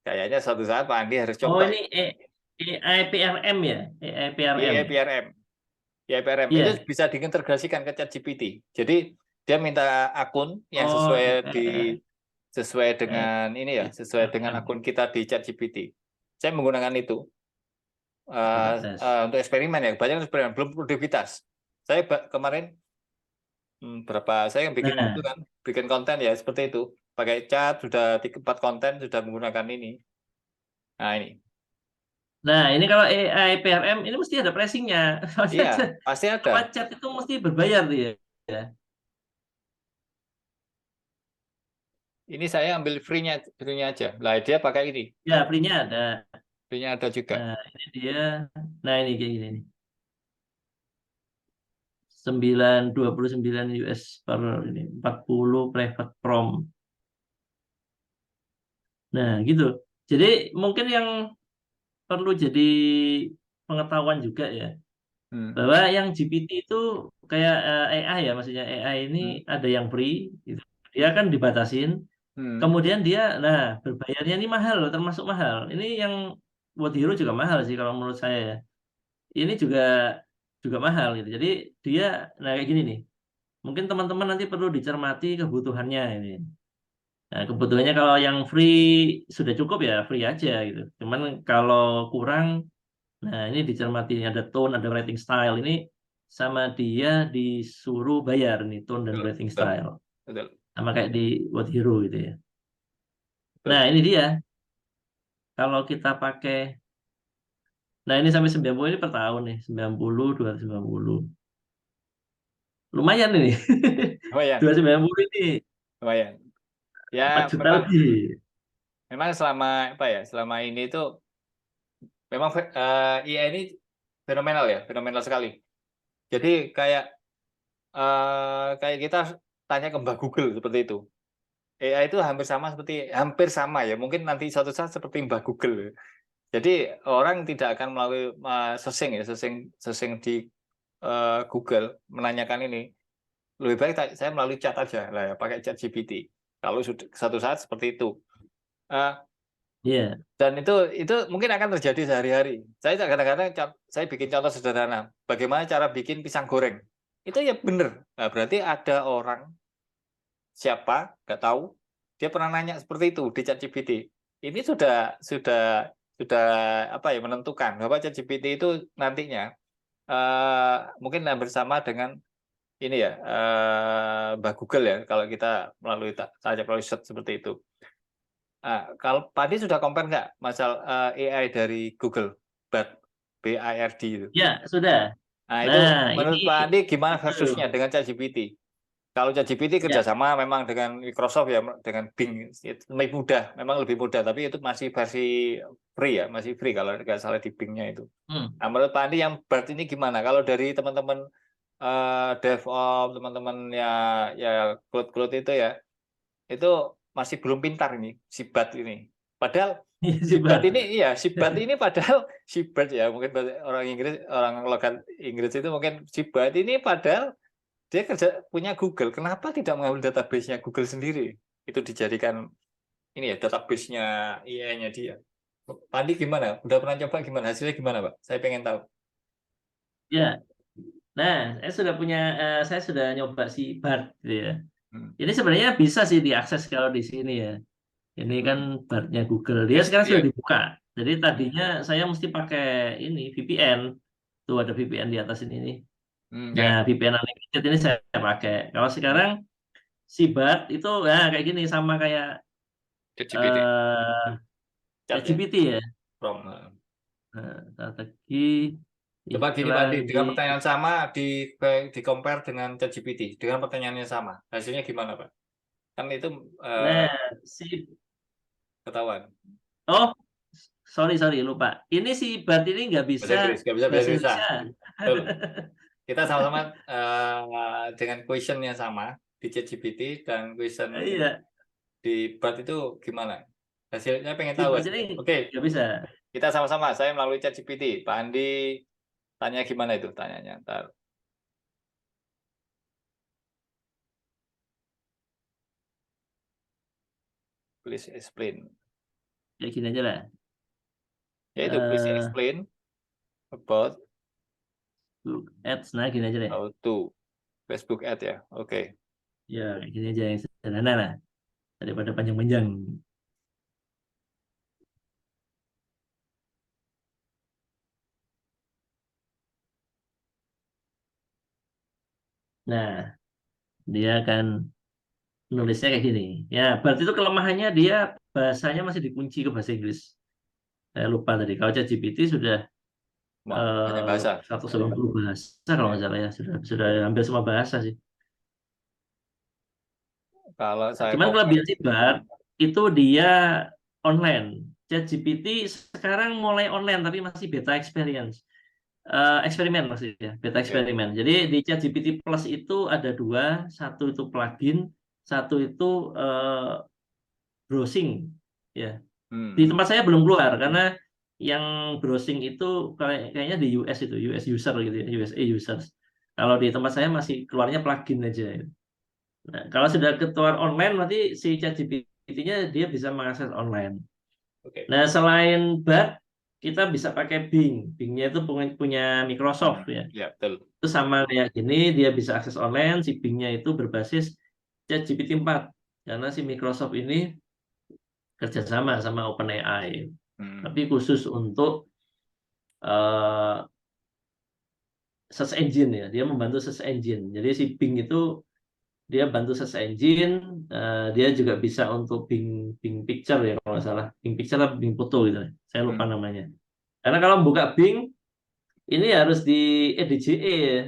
kayaknya suatu saat Pak Andi harus coba. Oh, ini AI PRM ya? AI PRM. AI PRM. AI PRM itu bisa diintegrasikan ke ChatGPT. Jadi dia minta akun yang sesuai dengan ini ya, sesuai dengan akun kita di ChatGPT. Saya menggunakan itu untuk eksperimen ya, banyak eksperimen, belum produktivitas. Saya kemarin saya yang bikin itu kan, bikin konten ya seperti itu, pakai chat sudah 4 konten sudah menggunakan ini. Nah ini. Nah ini kalau AI PRM ini mesti ada pricing-nya. Iya, pasti ada. Chat itu mesti berbayar dia. Ini saya ambil free-nya aja. Lah dia pakai ini. Ya, free-nya ada. Free-nya ada juga. Nah, ini dia. Nah, ini kayak gini nih. 29 US per ini 40 private prom. Nah, gitu. Jadi mungkin yang perlu jadi pengetahuan juga ya, bahwa yang GPT itu kayak AI ya, maksudnya AI ini ada yang free, gitu. Dia kan dibatasin, Kemudian dia, nah berbayarnya ini mahal loh, termasuk mahal. Ini yang What Hero juga mahal sih kalau menurut saya ya. Ini juga mahal gitu. Jadi dia, nah kayak gini nih. Mungkin teman-teman nanti perlu dicermati kebutuhannya ini. Nah, kebutuhannya kalau yang free sudah cukup ya free aja gitu. Cuman kalau kurang, nah ini dicermati ada tone, ada writing style ini sama dia disuruh bayar nih tone dan Betul, writing betul, style. betul, Sama kayak di What Hero gitu ya. betul. Nah, ini dia. Kalau kita pakai, nah ini sampai 90 ini per tahun nih, 90, 290. Lumayan ini. Lumayan, 290 ini lumayan. 4 Ya, juta memang, lebih. memang selama apa ya? Selama ini itu memang IA ini fenomenal ya, fenomenal sekali. Jadi kayak kita tanya ke Mbak Google seperti itu. AI itu hampir sama ya. Mungkin nanti suatu saat seperti Mbak Google. Jadi orang tidak akan melalui searching di Google menanyakan ini. Lebih baik saya melalui chat aja lah ya, pakai chat GPT. Kalau suatu saat seperti itu. Eh, Iya. dan itu mungkin akan terjadi sehari-hari. Saya kadang-kadang saya bikin contoh sederhana. Bagaimana cara bikin pisang goreng? Itu ya benar. Nah, berarti ada orang siapa nggak tahu dia pernah nanya seperti itu di ChatGPT. Ini sudah apa ya menentukan bahwa ChatGPT itu nantinya mungkin bersama dengan ini ya Mbak Google ya kalau kita melalui search seperti itu. Kalau Pak Adi sudah compare nggak masalah AI dari Google, BARD itu? Ya, sudah. Nah itu Nah, ini menurut Pak Adi gimana itu. versusnya dengan ChatGPT? Kalau ChatGPT Ya, kerjasama memang dengan Microsoft ya, dengan Bing, lebih mudah, memang lebih mudah. Tapi itu masih versi free ya, masih free kalau nggak salah di Bing-nya itu. hmm. Nah, menurut Pak Andi yang BART ini gimana? Kalau dari teman-teman DevOps, teman-teman ya cloud itu ya, itu masih belum pintar ini si BART ini. Padahal Iya sih, si BART Bang. ini iya, si BART ini padahal si BART ya, mungkin orang Inggris, orang logat Inggris itu mungkin si BART ini padahal dia punya Google. Kenapa tidak mengambil database-nya Google sendiri? Itu dijadikan ini ya database-nya AI-nya dia. Pak Andi gimana? Udah pernah coba gimana? Hasilnya gimana, Pak? Saya pengen tahu. Ya. Nah, saya sudah nyoba si Bard gitu ya. Hmm. Ini sebenarnya bisa sih diakses kalau di sini ya. Ini kan Hmm. Bard-nya Google. Dia sekarang Iya. sudah dibuka. Jadi tadinya saya mesti pakai ini VPN. Tuh ada VPN di atas ini nih. Nah, Ya. VPN Unlimited ini saya pakai. Kalau sekarang si Bard itu ya kayak gini sama kayak ChatGPT. eh Chat ya. ChatGPT ya. From. Nah, strategi Coba gini Pak iklan Andi, di dengan pertanyaan sama di compare dengan ChatGPT, dengan pertanyaannya sama, hasilnya gimana Pak? Kan itu nah si ketahuan. oh sorry lupa. Ini si Bart ini nggak bisa Bahasa Inggris, nggak bisa bahasa bahasa Indonesia. Indonesia. Betul. Kita sama-sama dengan question yang sama di ChatGPT dan question Iya, di BART itu gimana? Hasilnya pengen si tahu Bart ini hasilnya. Oke, nggak bisa. kita sama-sama. Saya melalui ChatGPT. Pak Andi tanya gimana itu tanyanya. Ntar. Please explain. Ya gini aja lah. Ya itu please Eh explain about Look ads, nah gini aja deh. how to Facebook ad ya. Oke. Ya kayak gini aja yang sederhana lah daripada panjang-panjang. Nah, dia akan nulisnya kayak gini. Ya, berarti itu kelemahannya dia bahasanya masih dikunci ke bahasa Inggris. Saya lupa tadi. Kalau ChatGPT sudah Wah, banyak bahasa. 180 bahasa kalau nggak salah ya. Sudah hampir semua bahasa sih. Kalau saya Cuman compare, kelebihan si Bard itu dia online. ChatGPT sekarang mulai online tapi masih beta experience. Eksperimen maksudnya, beta ya. eksperimen. Jadi di ChatGPT Plus itu ada dua, satu itu plugin, satu itu browsing. Ya, di Hmm. tempat saya belum keluar karena yang browsing itu kayaknya di US itu, US user gitu ya, USA users. Kalau di tempat saya masih keluarnya plugin aja. Nah, kalau sudah keluar online nanti si ChatGPT ChatGPT-nya dia bisa mengakses online. Oke. Nah, selain Bard, kita bisa pakai Bing. Bing-nya itu punya Microsoft ya. Ya, betul. Itu sama kayak gini, dia bisa akses online. Si Bing-nya itu berbasis ChatGPT 4. Karena si Microsoft ini kerjasama sama OpenAI. Tapi khusus untuk eh, search engine ya. Dia membantu search engine. Jadi si Bing itu dia bantu search engine. Dia juga bisa untuk Bing Picture ya kalau nggak salah. Bing Picture atau Bing Photo gitu. Saya lupa namanya. Karena kalau buka Bing ini harus di DJE ya,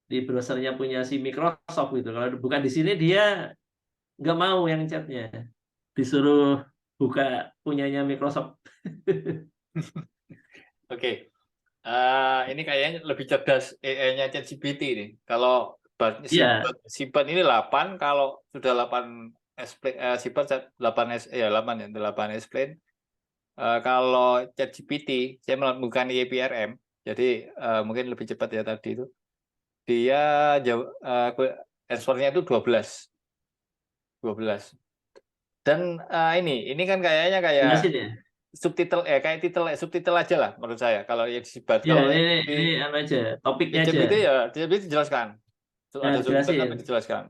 di browsernya punya si Microsoft gitu. Kalau bukan di sini dia nggak mau yang chatnya, disuruh buka punyanya Microsoft. Oke. Ini kayaknya lebih cerdas AI-nya ChatGPT ini. Kalau Iya, Sibot ini 8, kalau sudah 8 Sibot 8 8 ya, 8 explain. Kalau ChatGPT saya melakukan IPRM, jadi mungkin lebih cepat ya tadi itu. Dia answernya itu 12. Dan ini kan kayaknya kayak jelasin ya. subtitle aja lah menurut saya kalau yang Sibot. Ya, Kalau ini apa aja, topiknya aja. ChatGPT ya ChatGPT dijelaskan. Nah, Ada subtitle tapi jelasin. dijelaskan.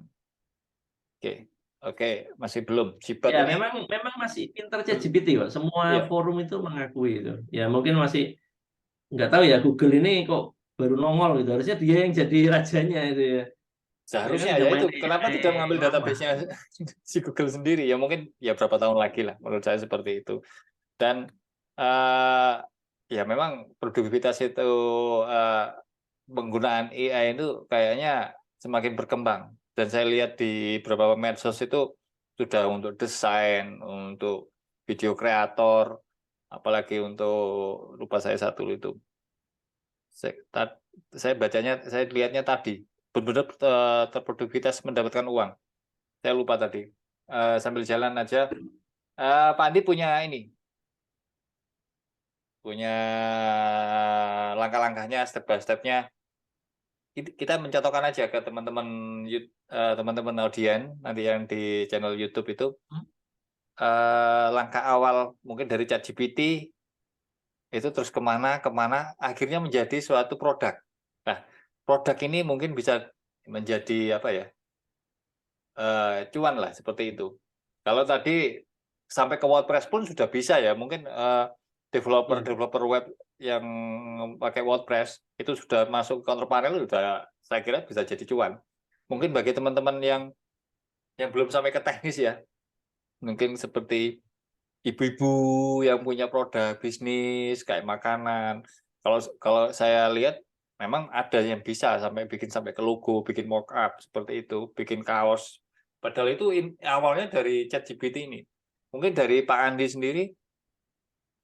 Oke, masih belum. Sibot Ya, ini memang masih pinter ChatGPT kok. Semua iya. forum itu mengakui itu. Ya, mungkin masih nggak tahu ya, Google ini kok baru nongol gitu. Harusnya dia yang jadi rajanya itu ya. Dia kan Seharusnya udah ya main itu. Kenapa tidak mengambil AI lama. database-nya si Google sendiri? Ya mungkin ya berapa tahun lagi lah menurut saya seperti itu. Dan ya memang produktivitas itu penggunaan AI itu kayaknya semakin berkembang. Dan saya lihat di beberapa medsos itu sudah untuk desain, untuk video kreator, apalagi untuk lupa saya satu itu. Saya bacanya, saya lihatnya tadi benar-benar terproduktivitas mendapatkan uang. Saya lupa tadi. Sambil jalan aja, Pak Andi punya langkah-langkahnya, step by step-nya. Kita mencontohkan aja ke teman-teman audien nanti yang di channel YouTube itu. Langkah awal mungkin dari ChatGPT itu terus kemana akhirnya menjadi suatu produk. Nah, produk ini mungkin bisa menjadi apa ya, cuan lah seperti itu. Kalau tadi sampai ke WordPress pun sudah bisa ya, mungkin developer web yang pakai WordPress itu sudah masuk counter panel, sudah saya kira bisa jadi cuan. Mungkin bagi teman-teman yang belum sampai ke teknis ya, mungkin seperti ibu-ibu yang punya produk bisnis kayak makanan. Kalau saya lihat memang ada yang bisa sampai ke logo, bikin mock-up seperti itu, bikin kaos. Padahal itu awalnya dari ChatGPT ini. Mungkin dari Pak Andi sendiri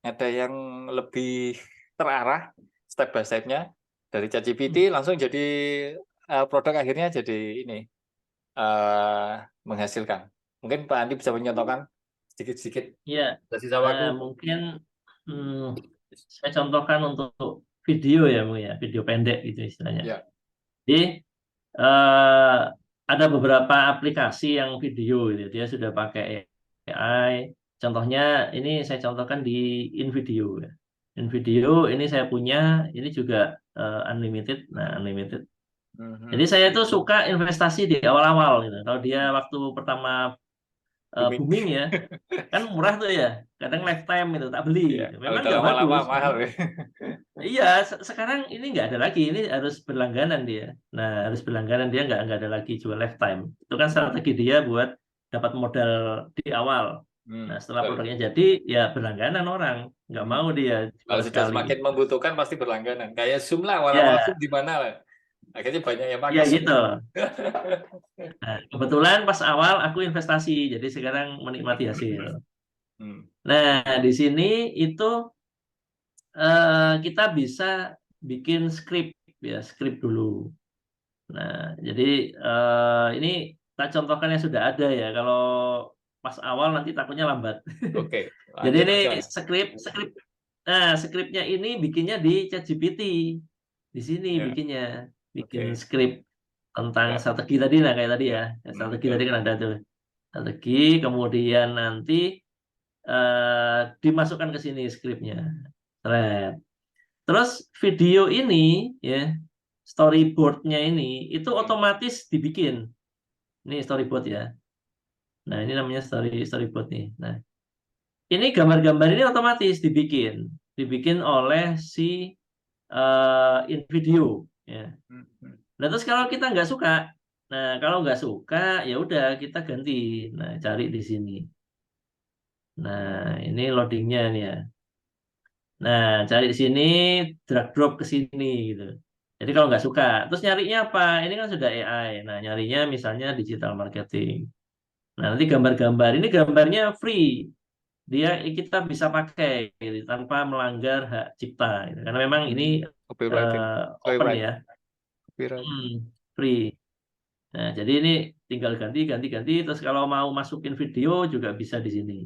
ada yang lebih terarah step by step-nya dari ChatGPT langsung jadi produk akhirnya jadi ini menghasilkan. Mungkin Pak Andi bisa menyontohkan sedikit-sedikit Ya, dari sisa waktu. mungkin saya contohkan untuk video ya, Bu, ya, video pendek gitu istilahnya. Ya. Jadi ada beberapa aplikasi yang video gitu, dia sudah pakai AI. Contohnya ini saya contohkan di InVideo ya. InVideo ini saya punya, ini juga unlimited. Nah, unlimited. Jadi saya tuh suka investasi di awal-awal gitu. Kalau dia waktu pertama booming ya, kan murah tuh ya. Kadang lifetime itu tak beli Iya, gitu. kalau Memang udah nggak lama-lama bagus. mahal ya. Iya, sekarang ini nggak ada lagi. Ini harus berlangganan dia. Nah, harus berlangganan dia nggak ada lagi jual lifetime. Itu kan strategi dia buat dapat modal di awal. Nah, setelah Betul. produknya jadi, ya berlangganan orang. Nggak mau dia Kalau jual sudah sekali. semakin membutuhkan pasti berlangganan. Kayak Zoom lah, awal-awal Ya, Zoom di mana lah. Akhirnya banyak yang ya pakai Zoom. gitu. Nah, kebetulan pas awal aku investasi, jadi sekarang menikmati hasil. Nah, di sini itu kita bisa bikin skrip ya, skrip dulu. Nah, jadi ini tak contohkan yang sudah ada ya. Kalau pas awal nanti takutnya lambat. Oke, Jadi lanjut ini aja. skripnya ini bikinnya di ChatGPT. Di sini Ya, bikin oke. skrip tentang Ya, strategi tadi, nah kayak tadi ya. ya. Strategi Betul. tadi kan ada tuh. strategi, kemudian nanti dimasukkan ke sini skripnya. Terus video ini ya, storyboardnya ini itu otomatis dibikin. Ini storyboard ya. Nah, ini namanya storyboard nih. Nah, ini gambar-gambar ini otomatis dibikin oleh si InVideo ya. Nah, terus kalau kita nggak suka, kalau nggak suka ya udah kita ganti. Nah, cari di sini. Nah, ini loadingnya nih ya. Nah, cari di sini, drag drop ke sini gitu. Jadi kalau nggak suka, terus nyarinya apa? Ini kan sudah AI. Nah, nyarinya misalnya digital marketing. Nah, nanti gambar-gambar ini gambarnya free. Dia kita bisa pakai gitu, tanpa melanggar hak cipta gitu. Karena memang ini Copywriting. open ya, Copyright. free. Nah, jadi ini tinggal ganti. Terus kalau mau masukin video juga bisa di sini.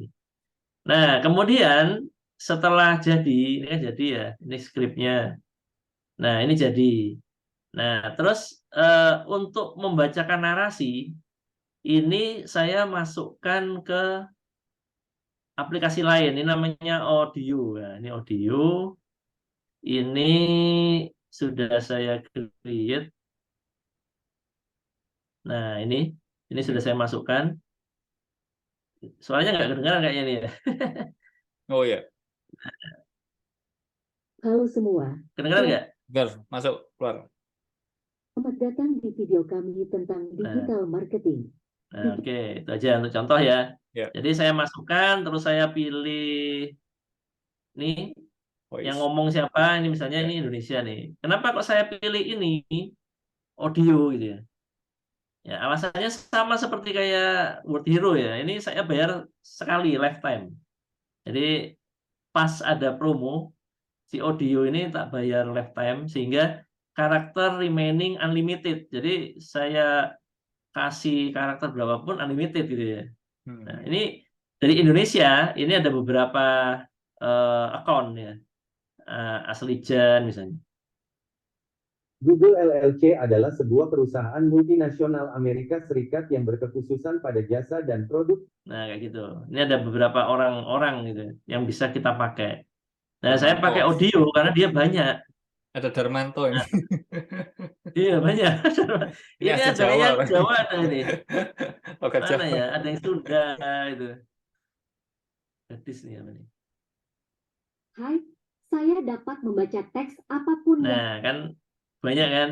Nah, kemudian setelah jadi, ini kan jadi ya, ini skripnya. Nah, ini jadi. Nah, terus untuk membacakan narasi, ini saya masukkan ke aplikasi lain. Ini namanya audio. Nah, ini audio. Ini sudah saya create. Nah, ini sudah saya masukkan. Soalnya nggak kedengaran kayaknya nih ya. Oh ya, Halo semua, Kedengaran nggak? benar, masuk keluar. selamat datang di video kami tentang digital marketing. Nah, oke, itu aja untuk contoh ya. Ya. Jadi saya masukkan, terus saya pilih nih yang Voice. ngomong siapa. Ini misalnya Ya. ini Indonesia nih. Kenapa kok saya pilih ini audio gitu ya? Ya, alasannya sama seperti kayak Word Hero ya. Ini saya bayar sekali lifetime. Jadi pas ada promo, si audio ini tak bayar lifetime sehingga karakter remaining unlimited. Jadi saya kasih karakter berapapun unlimited gitu ya. Nah, ini dari Indonesia, ini ada beberapa account ya. Aslijan misalnya. Google LLC adalah sebuah perusahaan multinasional Amerika Serikat yang berkekhususan pada jasa dan produk. Nah, kayak gitu. Ini ada beberapa orang-orang gitu yang bisa kita pakai. Nah, saya pakai audio karena dia banyak. Ada Darmanto ini. Iya, banyak. Ini Ini asli ada Jawa, yang Pak. Jawa ada ini. Logat Mana Jawa. ya? Ada yang Sunda itu. Gadis nih apa nih? Hai, saya dapat membaca teks apapun yang Nah, kan banyak kan?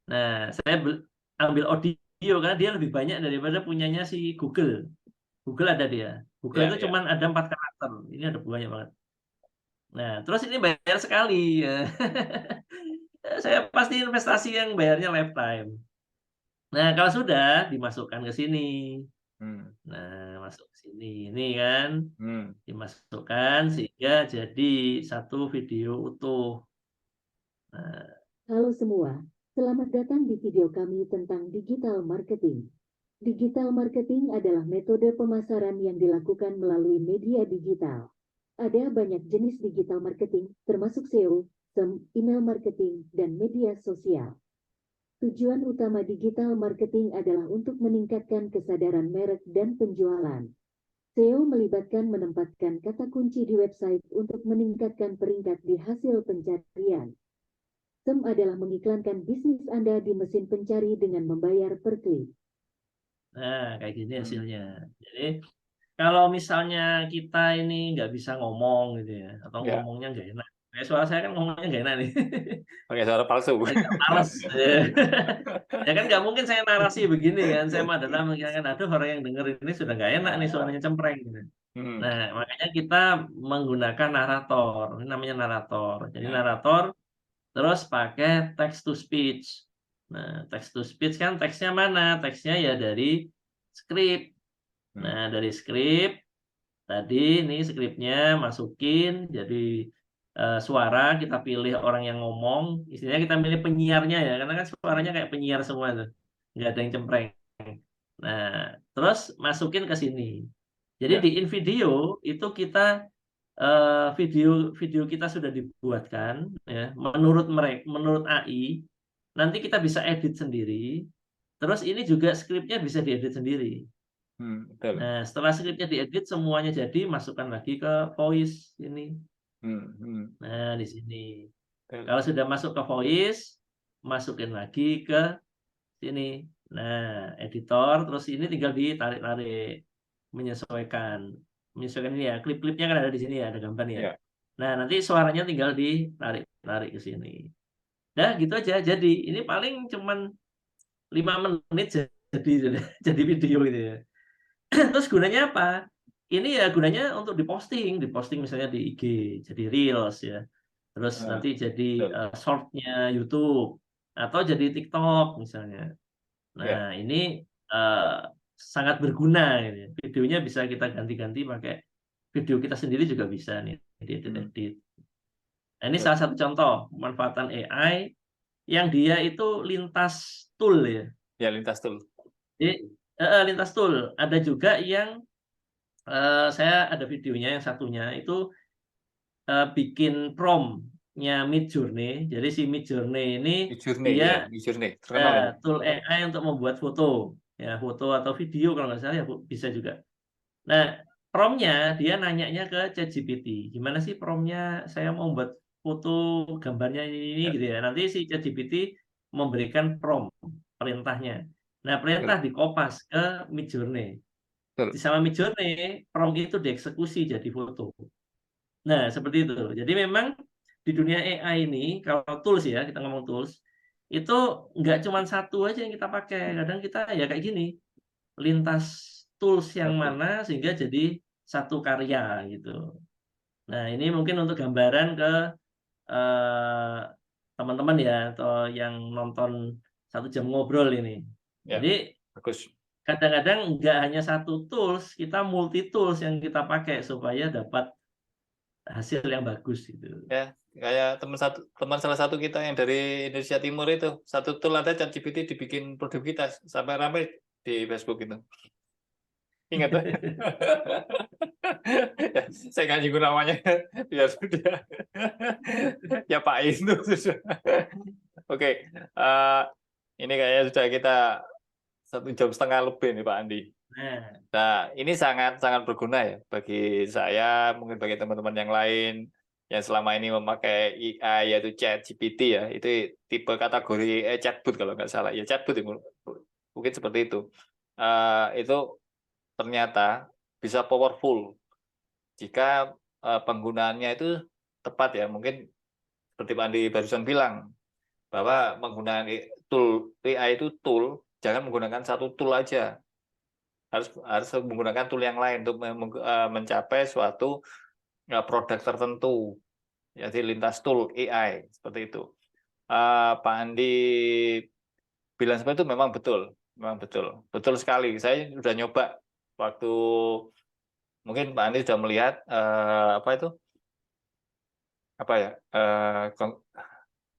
Nah, saya ambil audio karena dia lebih banyak daripada punyanya si Google. Google ada dia. Google Ya, itu ya. cuma ada 4 karakter. Ini ada banyak banget. Nah, terus ini bayar sekali. Saya pasti investasi yang bayarnya lifetime. Nah, kalau sudah dimasukkan ke sini. Nah, masuk ke sini. Ini kan dimasukkan sehingga jadi satu video utuh. Nah, Halo semua, selamat datang di video kami tentang digital marketing. Digital marketing adalah metode pemasaran yang dilakukan melalui media digital. Ada banyak jenis digital marketing, termasuk SEO, SEM, email marketing, dan media sosial. Tujuan utama digital marketing adalah untuk meningkatkan kesadaran merek dan penjualan. SEO melibatkan menempatkan kata kunci di website untuk meningkatkan peringkat di hasil pencarian. SEM adalah mengiklankan bisnis Anda di mesin pencari dengan membayar per klik. Nah, kayak gini hasilnya. Jadi kalau misalnya kita ini nggak bisa ngomong gitu ya, atau Ya. ngomongnya nggak enak. Kayak suara saya kan ngomongnya nggak enak nih. Pakai suara palsu. Agak males. Ya kan nggak mungkin saya narasi begini kan. Saya adalah mengingatkan, aduh orang yang denger ini sudah nggak enak nih suaranya cempreng gitu. Nah, makanya kita menggunakan narator. Ini namanya narator. Jadi narator terus pakai text to speech. Nah, text to speech kan teksnya mana? Teksnya ya dari skrip. Nah, dari skrip tadi ini skripnya masukin jadi suara, kita pilih orang yang ngomong, istilahnya kita pilih penyiarnya ya, karena kan suaranya kayak penyiar semua tuh, nggak ada yang cempreng. Nah, terus masukin ke sini. Jadi di InVideo itu kita video kita sudah dibuatkan ya menurut AI. Nanti kita bisa edit sendiri. Terus ini juga skripnya bisa diedit sendiri. Betul. Nah, setelah skripnya diedit semuanya jadi, masukkan lagi ke voice ini. Nah, di sini. Betul. Kalau sudah masuk ke voice, masukin lagi ke sini. Nah, editor, terus ini tinggal ditarik-tarik, menyesuaikan. Menyesuaikan ini ya, klip-klipnya kan ada di sini ya, ada gambarnya. Ya. Nah, nanti suaranya tinggal ditarik-tarik ke sini. Nah, gitu aja. Jadi, ini paling cuman 5 menit jadi video gitu ya. Terus gunanya apa? Ini ya gunanya untuk diposting misalnya di IG, jadi Reels ya. Terus nanti jadi Betul. short-nya YouTube atau jadi TikTok misalnya. Ya. Nah, ini sangat berguna ini. Videonya bisa kita ganti-ganti pakai video kita sendiri juga bisa nih diedit-edit. Nah, ini Betul. salah satu contoh pemanfaatan AI yang dia itu lintas tool ya. Ya, lintas tool. Jadi lintas tool. Ada juga yang saya ada videonya yang satunya itu bikin prompt-nya Midjourney. Jadi si Midjourney ini Midjourney, ya, dia Midjourney. Terkenal ini. tool AI untuk membuat foto, ya foto atau video kalau nggak salah ya bisa juga. Nah, prompt-nya dia nanyanya ke ChatGPT. Gimana sih prompt-nya? Saya mau buat foto gambarnya ini Ya. gitu ya. Nanti si ChatGPT memberikan prompt perintahnya. Nah, perintah dikopas ke Midjourney. Betul. Di sama Midjourney, prompt itu dieksekusi jadi foto. Nah, seperti itu. Jadi memang di dunia AI ini, kalau tools ya, kita ngomong tools, itu nggak cuma satu aja yang kita pakai. Kadang kita ya kayak gini, lintas tools yang Betul. mana sehingga jadi satu karya gitu. Nah, ini mungkin untuk gambaran ke teman-teman ya, atau yang nonton 1 jam ngobrol ini. Ya, Jadi bagus. kadang-kadang nggak hanya satu tools, kita multi tools yang kita pakai supaya dapat hasil yang bagus gitu. Ya, kayak teman salah satu kita yang dari Indonesia Timur itu, satu tool ada ChatGPT dibikin produk kita sampai ramai di Facebook itu. Ingat tuh? Ya, saya nggak nyinggung namanya biar sudah. Ya Pak itu. Oke, ini kayaknya sudah kita 1,5 jam lebih nih Pak Andi. Nah, ini sangat berguna ya bagi saya, mungkin bagi teman-teman yang lain yang selama ini memakai AI yaitu ChatGPT ya, itu tipe kategori chatbot kalau nggak salah ya, chatbot ya, mungkin seperti itu. Itu ternyata bisa powerful jika penggunaannya itu tepat ya. Mungkin seperti Pak Andi barusan bilang bahwa menggunakan tool AI itu tool, jangan menggunakan satu tool aja. Harus menggunakan tool yang lain untuk mencapai suatu produk tertentu. Jadi lintas tool AI seperti itu. Pak Andi bilang seperti itu memang betul sekali. Saya sudah nyoba waktu mungkin Pak Andi sudah melihat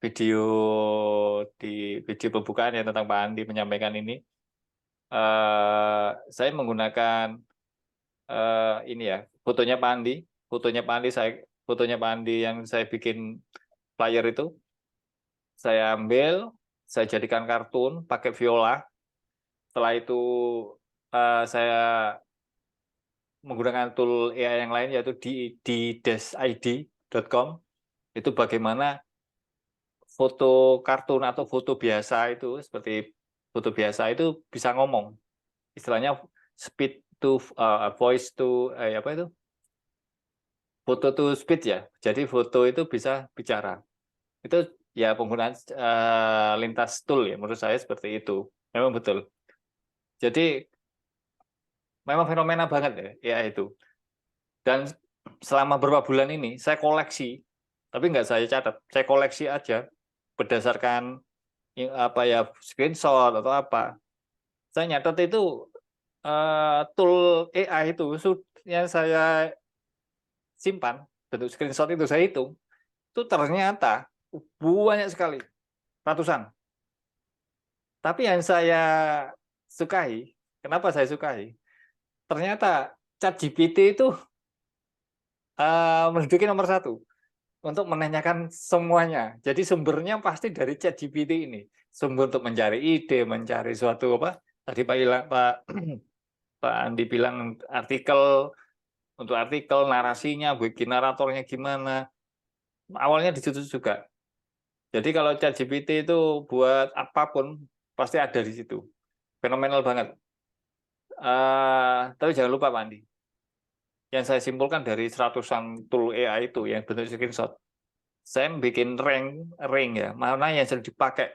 video pembukaan ya tentang Pak Andi menyampaikan ini. Saya menggunakan ini ya, fotonya Pak Andi yang saya bikin flyer itu, saya ambil, saya jadikan kartun pakai Viola. Setelah itu saya menggunakan tool AI yang lain yaitu di-id.com. Itu bagaimana foto kartun atau foto biasa itu, seperti foto biasa itu bisa ngomong. Istilahnya speed to voice to foto to speech ya. Jadi foto itu bisa bicara. Itu ya penggunaan lintas tool ya, menurut saya seperti itu. Memang betul. Jadi memang fenomena banget ya itu. Dan selama beberapa bulan ini saya koleksi, tapi nggak saya catat, saya koleksi aja berdasarkan screenshot atau apa. Saya nyatat itu tool AI itu yang saya simpan, bentuk screenshot itu saya hitung, itu ternyata banyak sekali, ratusan. Tapi yang saya sukai, kenapa saya sukai? Ternyata ChatGPT itu menduduki nomor 1 untuk menanyakan semuanya. Jadi sumbernya pasti dari ChatGPT ini. Sumber untuk mencari ide, mencari suatu tadi Pak Pak Andi bilang artikel, untuk artikel, narasinya, bikin naratornya gimana. Awalnya di situ juga. Jadi kalau ChatGPT itu buat apapun, pasti ada di situ. Fenomenal banget. Tapi jangan lupa Pak Andi, yang saya simpulkan dari seratusan tool AI itu yang bentuk screenshot, saya bikin rank ya, mana yang sering dipakai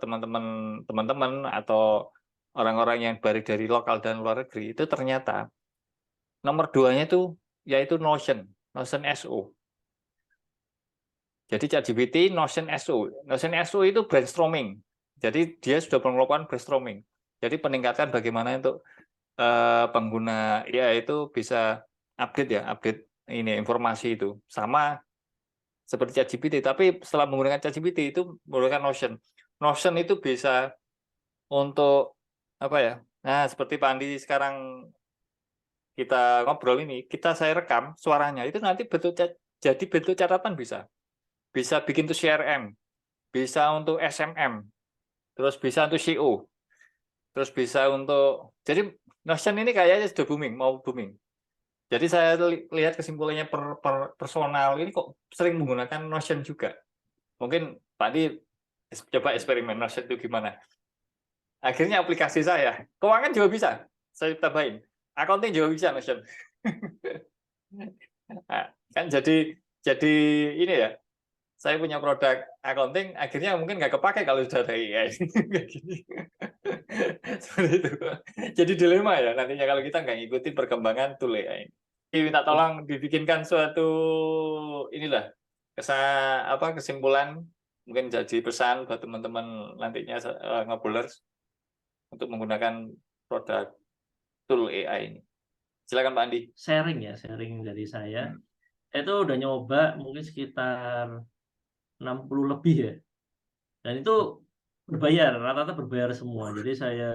teman-teman atau orang-orang yang balik dari lokal dan luar negeri, itu ternyata nomor 2-nya itu yaitu Notion SO. Jadi ChatGPT, Notion SO itu brainstorming. Jadi dia sudah melakukan brainstorming. Jadi peningkatan bagaimana untuk pengguna AI itu bisa update ini informasi itu sama seperti ChatGPT. Tapi setelah menggunakan ChatGPT itu menggunakan Notion. Notion itu bisa untuk apa ya? Nah, seperti Pak Andi sekarang kita ngobrol ini, saya rekam suaranya itu nanti jadi bentuk catatan bisa. Bisa bikin tuh CRM, bisa untuk SMM, terus bisa untuk CO, terus bisa untuk, jadi Notion ini kayaknya sudah mau booming. Jadi saya lihat kesimpulannya personal ini kok sering menggunakan Notion juga. Mungkin Pak Adi coba eksperimen Notion itu gimana. Akhirnya aplikasi saya, keuangan juga bisa, saya tambahin. Accounting juga bisa Notion. Nah, kan jadi ini ya, saya punya produk accounting, akhirnya mungkin nggak kepake kalau sudah ada AI. Seperti itu. Jadi dilema ya nantinya kalau kita nggak ngikuti perkembangan tool AI. Minta tolong dibikinkan suatu inilah kesimpulan, mungkin jadi pesan buat teman-teman nantinya ngebulers untuk menggunakan produk tool AI ini. Silakan Pak Andi. Sharing dari saya. Itu udah nyoba mungkin sekitar 60 lebih ya. Dan itu berbayar, rata-rata berbayar semua. Jadi saya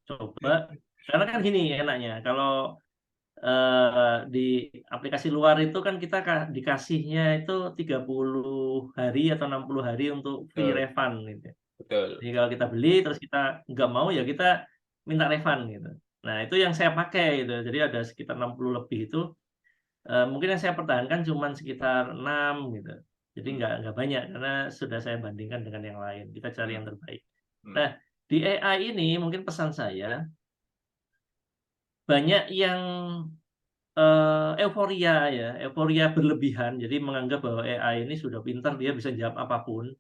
coba, karena kan gini enaknya, kalau di aplikasi luar itu kan kita dikasihnya itu 30 hari atau 60 hari untuk free refund gitu. Betul. Jadi kalau kita beli terus kita nggak mau ya kita minta refund gitu. Nah itu yang saya pakai gitu. Jadi ada sekitar 60 lebih itu. Mungkin yang saya pertahankan cuma sekitar 6 gitu. Jadi nggak banyak karena sudah saya bandingkan dengan yang lain. Kita cari yang terbaik. Nah di AI ini mungkin pesan saya banyak yang euforia berlebihan. Jadi menganggap bahwa AI ini sudah pintar, dia bisa jawab apapun.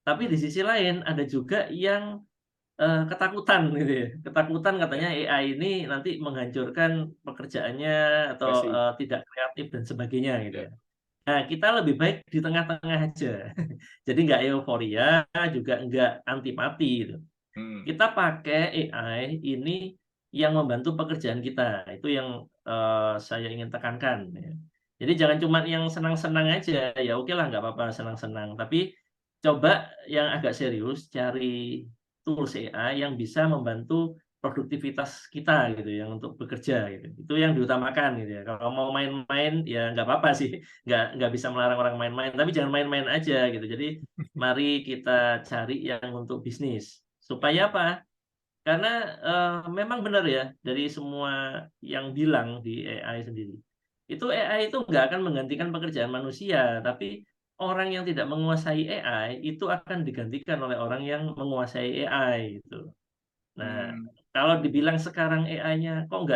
Tapi di sisi lain ada juga yang ketakutan gitu ya. Ketakutan katanya AI ini nanti menghancurkan pekerjaannya atau tidak kreatif dan sebagainya gitu ya. Nah, kita lebih baik di tengah-tengah aja. Jadi nggak euforia, juga nggak antipati gitu. Kita pakai AI ini yang membantu pekerjaan kita. Itu yang saya ingin tekankan ya. Jadi jangan cuma yang senang-senang aja. Ya oke lah, nggak apa-apa senang-senang. Tapi coba yang agak serius cari tools AI yang bisa membantu produktivitas kita gitu, yang untuk bekerja gitu. Itu yang diutamakan gitu ya. Kalau mau main-main ya nggak apa-apa sih, nggak bisa melarang orang main-main. Tapi jangan main-main aja gitu. Jadi mari kita cari yang untuk bisnis. Supaya apa? Karena memang benar ya dari semua yang bilang di AI sendiri. Itu AI itu nggak akan menggantikan pekerjaan manusia, tapi orang yang tidak menguasai AI itu akan digantikan oleh orang yang menguasai AI gitu. Nah, kalau dibilang sekarang AI-nya kok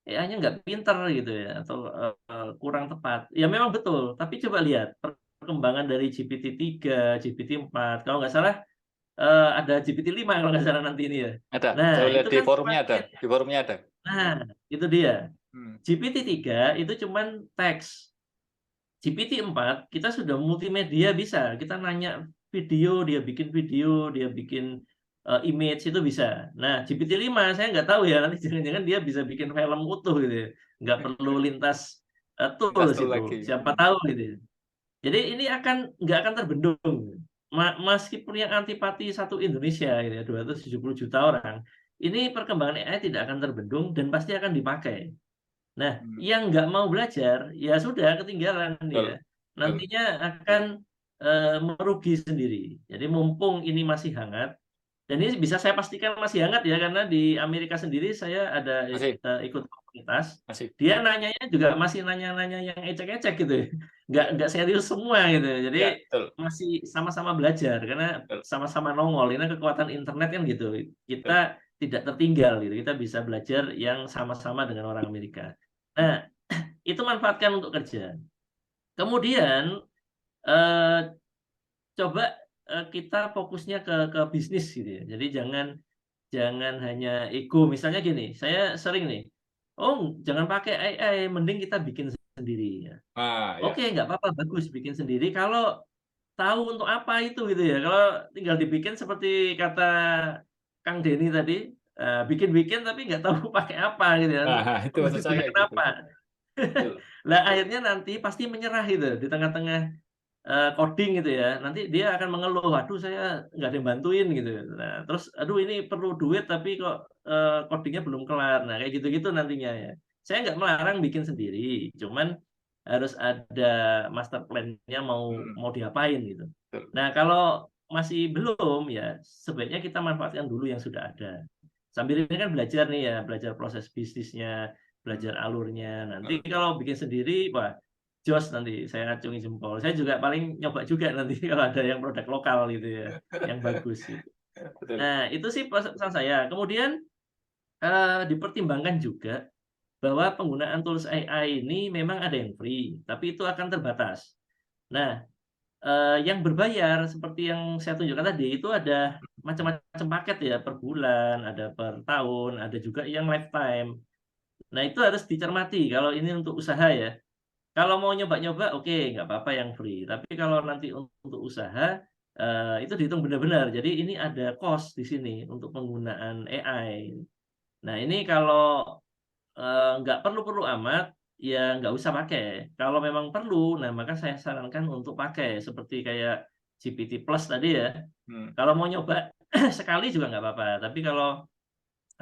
AI-nya nggak pinter gitu ya atau kurang tepat. Ya memang betul, tapi coba lihat perkembangan dari GPT-3, GPT-4. Kalau nggak salah ada GPT-5 kalau nggak salah nanti ini ya. Ada. Nah, Saya lihat itu di kan forumnya ada. Di forumnya ada. Nah, itu dia. GPT-3 itu cuman teks. GPT-4 kita sudah multimedia bisa. Kita nanya video, dia bikin image itu bisa. Nah, GPT-5 saya nggak tahu ya, nanti jangan-jangan dia bisa bikin film utuh gitu ya. Nggak perlu lintas tools itu. lagi. Siapa tahu gitu ya. Jadi ini nggak akan terbendung. Meskipun yang antipati satu Indonesia gitu ya, 270 juta orang, ini perkembangan AI tidak akan terbendung dan pasti akan dipakai. Nah, yang nggak mau belajar, ya sudah ketinggalan dia. Nantinya akan merugi sendiri. Jadi mumpung ini masih hangat, Dan ini bisa saya pastikan masih hangat ya, karena di Amerika sendiri saya ada Masih, ikut komunitas. masih. Dia nanyanya juga masih nanya-nanya yang ecek-ecek gitu ya. Nggak serius semua gitu. Jadi Ya, betul, masih sama-sama belajar karena betul, sama-sama nongol. Ini kekuatan internet kan gitu. betul. Kita tidak tertinggal gitu. Kita bisa belajar yang sama-sama dengan orang Amerika. Nah, itu manfaatkan untuk kerja. Kemudian eh, coba kita fokusnya ke bisnis gitu ya. Jadi jangan hanya ego. Misalnya gini, saya sering nih, oh jangan pakai AI, mending kita bikin sendiri ya. Nah, ya. Oke, nggak apa-apa, bagus bikin sendiri. Kalau tahu untuk apa itu gitu ya. Kalau tinggal dibikin seperti kata Kang Denny tadi, bikin-bikin tapi nggak tahu pakai apa gitu kan. Nah, itu Harus maksud saya digunakan gitu. apa. Betul, Lah betul. akhirnya nanti pasti menyerah gitu di tengah-tengah coding gitu ya, nanti dia akan mengeluh, "Aduh saya nggak ada yang bantuin," gitu. Nah, terus, "Aduh ini perlu duit tapi kok, coding-nya belum kelar." Nah, kayak gitu-gitu nantinya ya. Saya nggak melarang bikin sendiri, cuman harus ada master plan-nya mau Mm, mau diapain gitu. betul. Nah, kalau masih belum, ya sebaiknya kita manfaatkan dulu yang sudah ada. Sambil ini kan belajar nih ya, belajar proses bisnisnya, Mm, belajar alurnya. Nanti betul. kalau bikin sendiri, wah jos nanti saya acungi jempol. Saya juga paling nyoba juga nanti kalau ada yang produk lokal gitu ya, yang bagus gitu. Betul. Nah, itu sih pesan saya. Kemudian, dipertimbangkan juga bahwa penggunaan tools AI ini memang ada yang free, tapi itu akan terbatas. Nah, yang berbayar seperti yang saya tunjukkan tadi, itu ada macam-macam paket ya, per bulan, ada per tahun, ada juga yang lifetime. Nah, itu harus dicermati kalau ini untuk usaha ya. Kalau mau nyoba-nyoba oke, nggak apa-apa yang free. Tapi kalau nanti untuk usaha, itu dihitung benar-benar. Jadi ini ada cost di sini untuk penggunaan AI. Nah ini kalau, nggak perlu-perlu amat, ya nggak usah pakai. Kalau memang perlu, nah maka saya sarankan untuk pakai. Seperti kayak GPT Plus tadi ya. Hmm, Kalau mau nyoba sekali juga nggak apa-apa. Tapi kalau,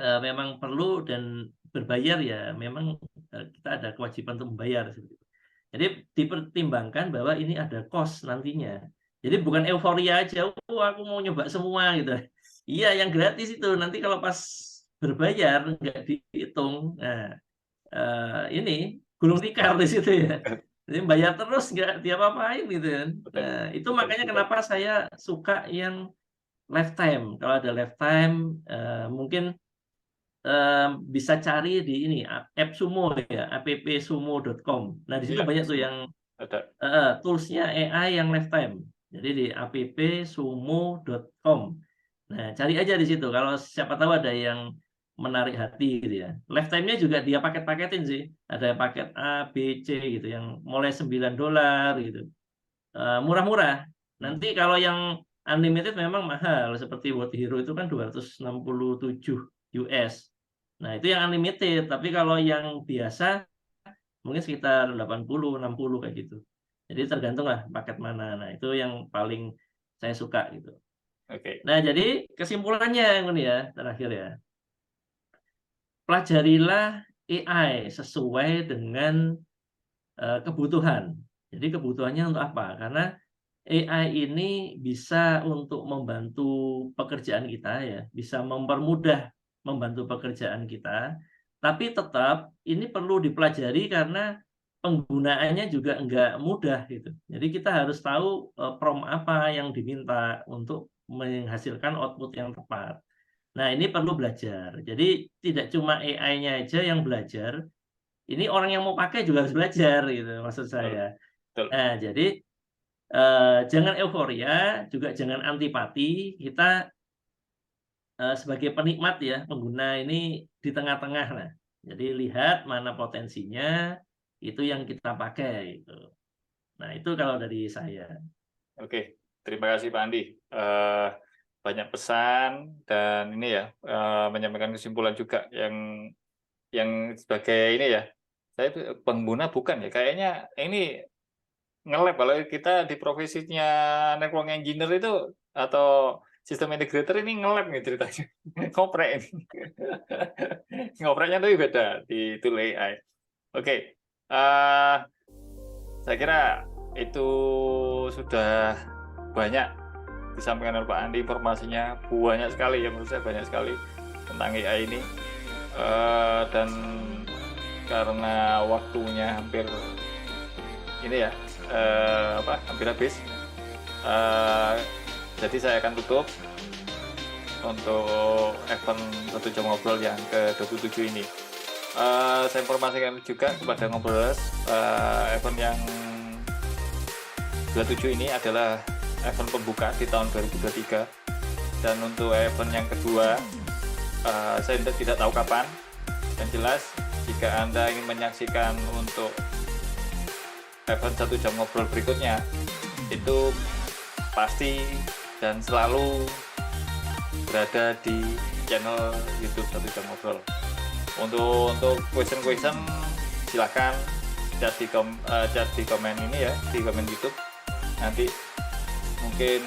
memang perlu dan berbayar ya memang, kita ada kewajiban untuk membayar. Jadi dipertimbangkan bahwa ini ada cost nantinya. Jadi bukan euforia aja, "Oh aku mau nyoba semua," gitu. Iya yang gratis itu, nanti kalau pas berbayar nggak dihitung, nah, ini gulung tikar di situ ya. Jadi bayar terus nggak diapa-apain gitu kan. betul, Nah itu betul, makanya betul. kenapa saya suka yang lifetime. Kalau ada lifetime, mungkin bisa cari di ini, AppSumo ya, appsumo.com. Nah, di situ Iya, banyak tuh semua yang ada. tools-nya AI yang lifetime. Jadi di appsumo.com. Nah, cari aja di situ kalau siapa tahu ada yang menarik hati gitu ya. Lifetime-nya juga dia paket-paketin sih. Ada paket A, B, C gitu yang mulai $9 gitu. Murah-murah. Hmm, Nanti kalau yang unlimited memang mahal seperti World Hero itu kan 267 US. Nah, itu yang unlimited, tapi kalau yang biasa mungkin sekitar 80, 60 kayak gitu. Jadi tergantung lah paket mana. Nah, itu yang paling saya suka gitu. oke. Nah, jadi kesimpulannya ini ya, terakhir ya. Pelajarilah AI sesuai dengan kebutuhan. Jadi kebutuhannya untuk apa? Karena AI ini bisa untuk membantu pekerjaan kita ya, bisa mempermudah membantu pekerjaan kita, tapi tetap ini perlu dipelajari karena penggunaannya juga enggak mudah gitu. Jadi kita harus tahu, prompt apa yang diminta untuk menghasilkan output yang tepat. Nah, ini perlu belajar. Jadi tidak cuma AI-nya aja yang belajar, ini orang yang mau pakai juga harus belajar gitu maksud Betul, saya. betul. Nah, jadi jangan euforia, juga jangan antipati. Kita, sebagai penikmat ya, pengguna ini di tengah-tengah lah. Jadi lihat mana potensinya, itu yang kita pakai gitu. Nah, itu kalau dari saya. Oke, terima kasih Pak Andi. Banyak pesan dan ini ya, menyampaikan kesimpulan juga yang sebagai ini ya, saya pengguna bukan ya, kayaknya ini nge-lab kalau kita di profesinya network engineer itu atau sistem integrator ini nge-lab nih ceritanya. Ngoprek ini. Ngopreknya tapi beda di tool AI. Oke, saya kira itu sudah banyak disampaikan oleh Pak Andi, informasinya banyak sekali ya, menurut saya banyak sekali tentang AI ini. Dan karena waktunya hampir ini ya, hampir habis, jadi saya akan tutup untuk event 1 jam ngobrol yang ke-27 ini. Saya informasikan juga kepada Ngobrolers, event yang 27 ini adalah event pembuka di tahun 2023, dan untuk event yang kedua saya tidak tahu kapan. Yang jelas jika Anda ingin menyaksikan untuk event 1 jam ngobrol berikutnya, itu pasti dan selalu berada di channel YouTube 1 jam ngobrol. Untuk question silakan chat di komen ini ya, di komen YouTube. Nanti mungkin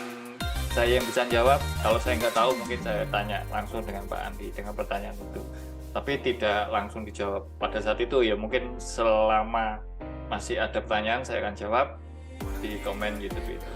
saya yang bisa jawab. Kalau saya nggak tahu, mungkin saya tanya langsung dengan Pak Andi dengan pertanyaan itu. Tapi tidak langsung dijawab pada saat itu ya. Mungkin selama masih ada pertanyaan saya akan jawab di komen YouTube itu.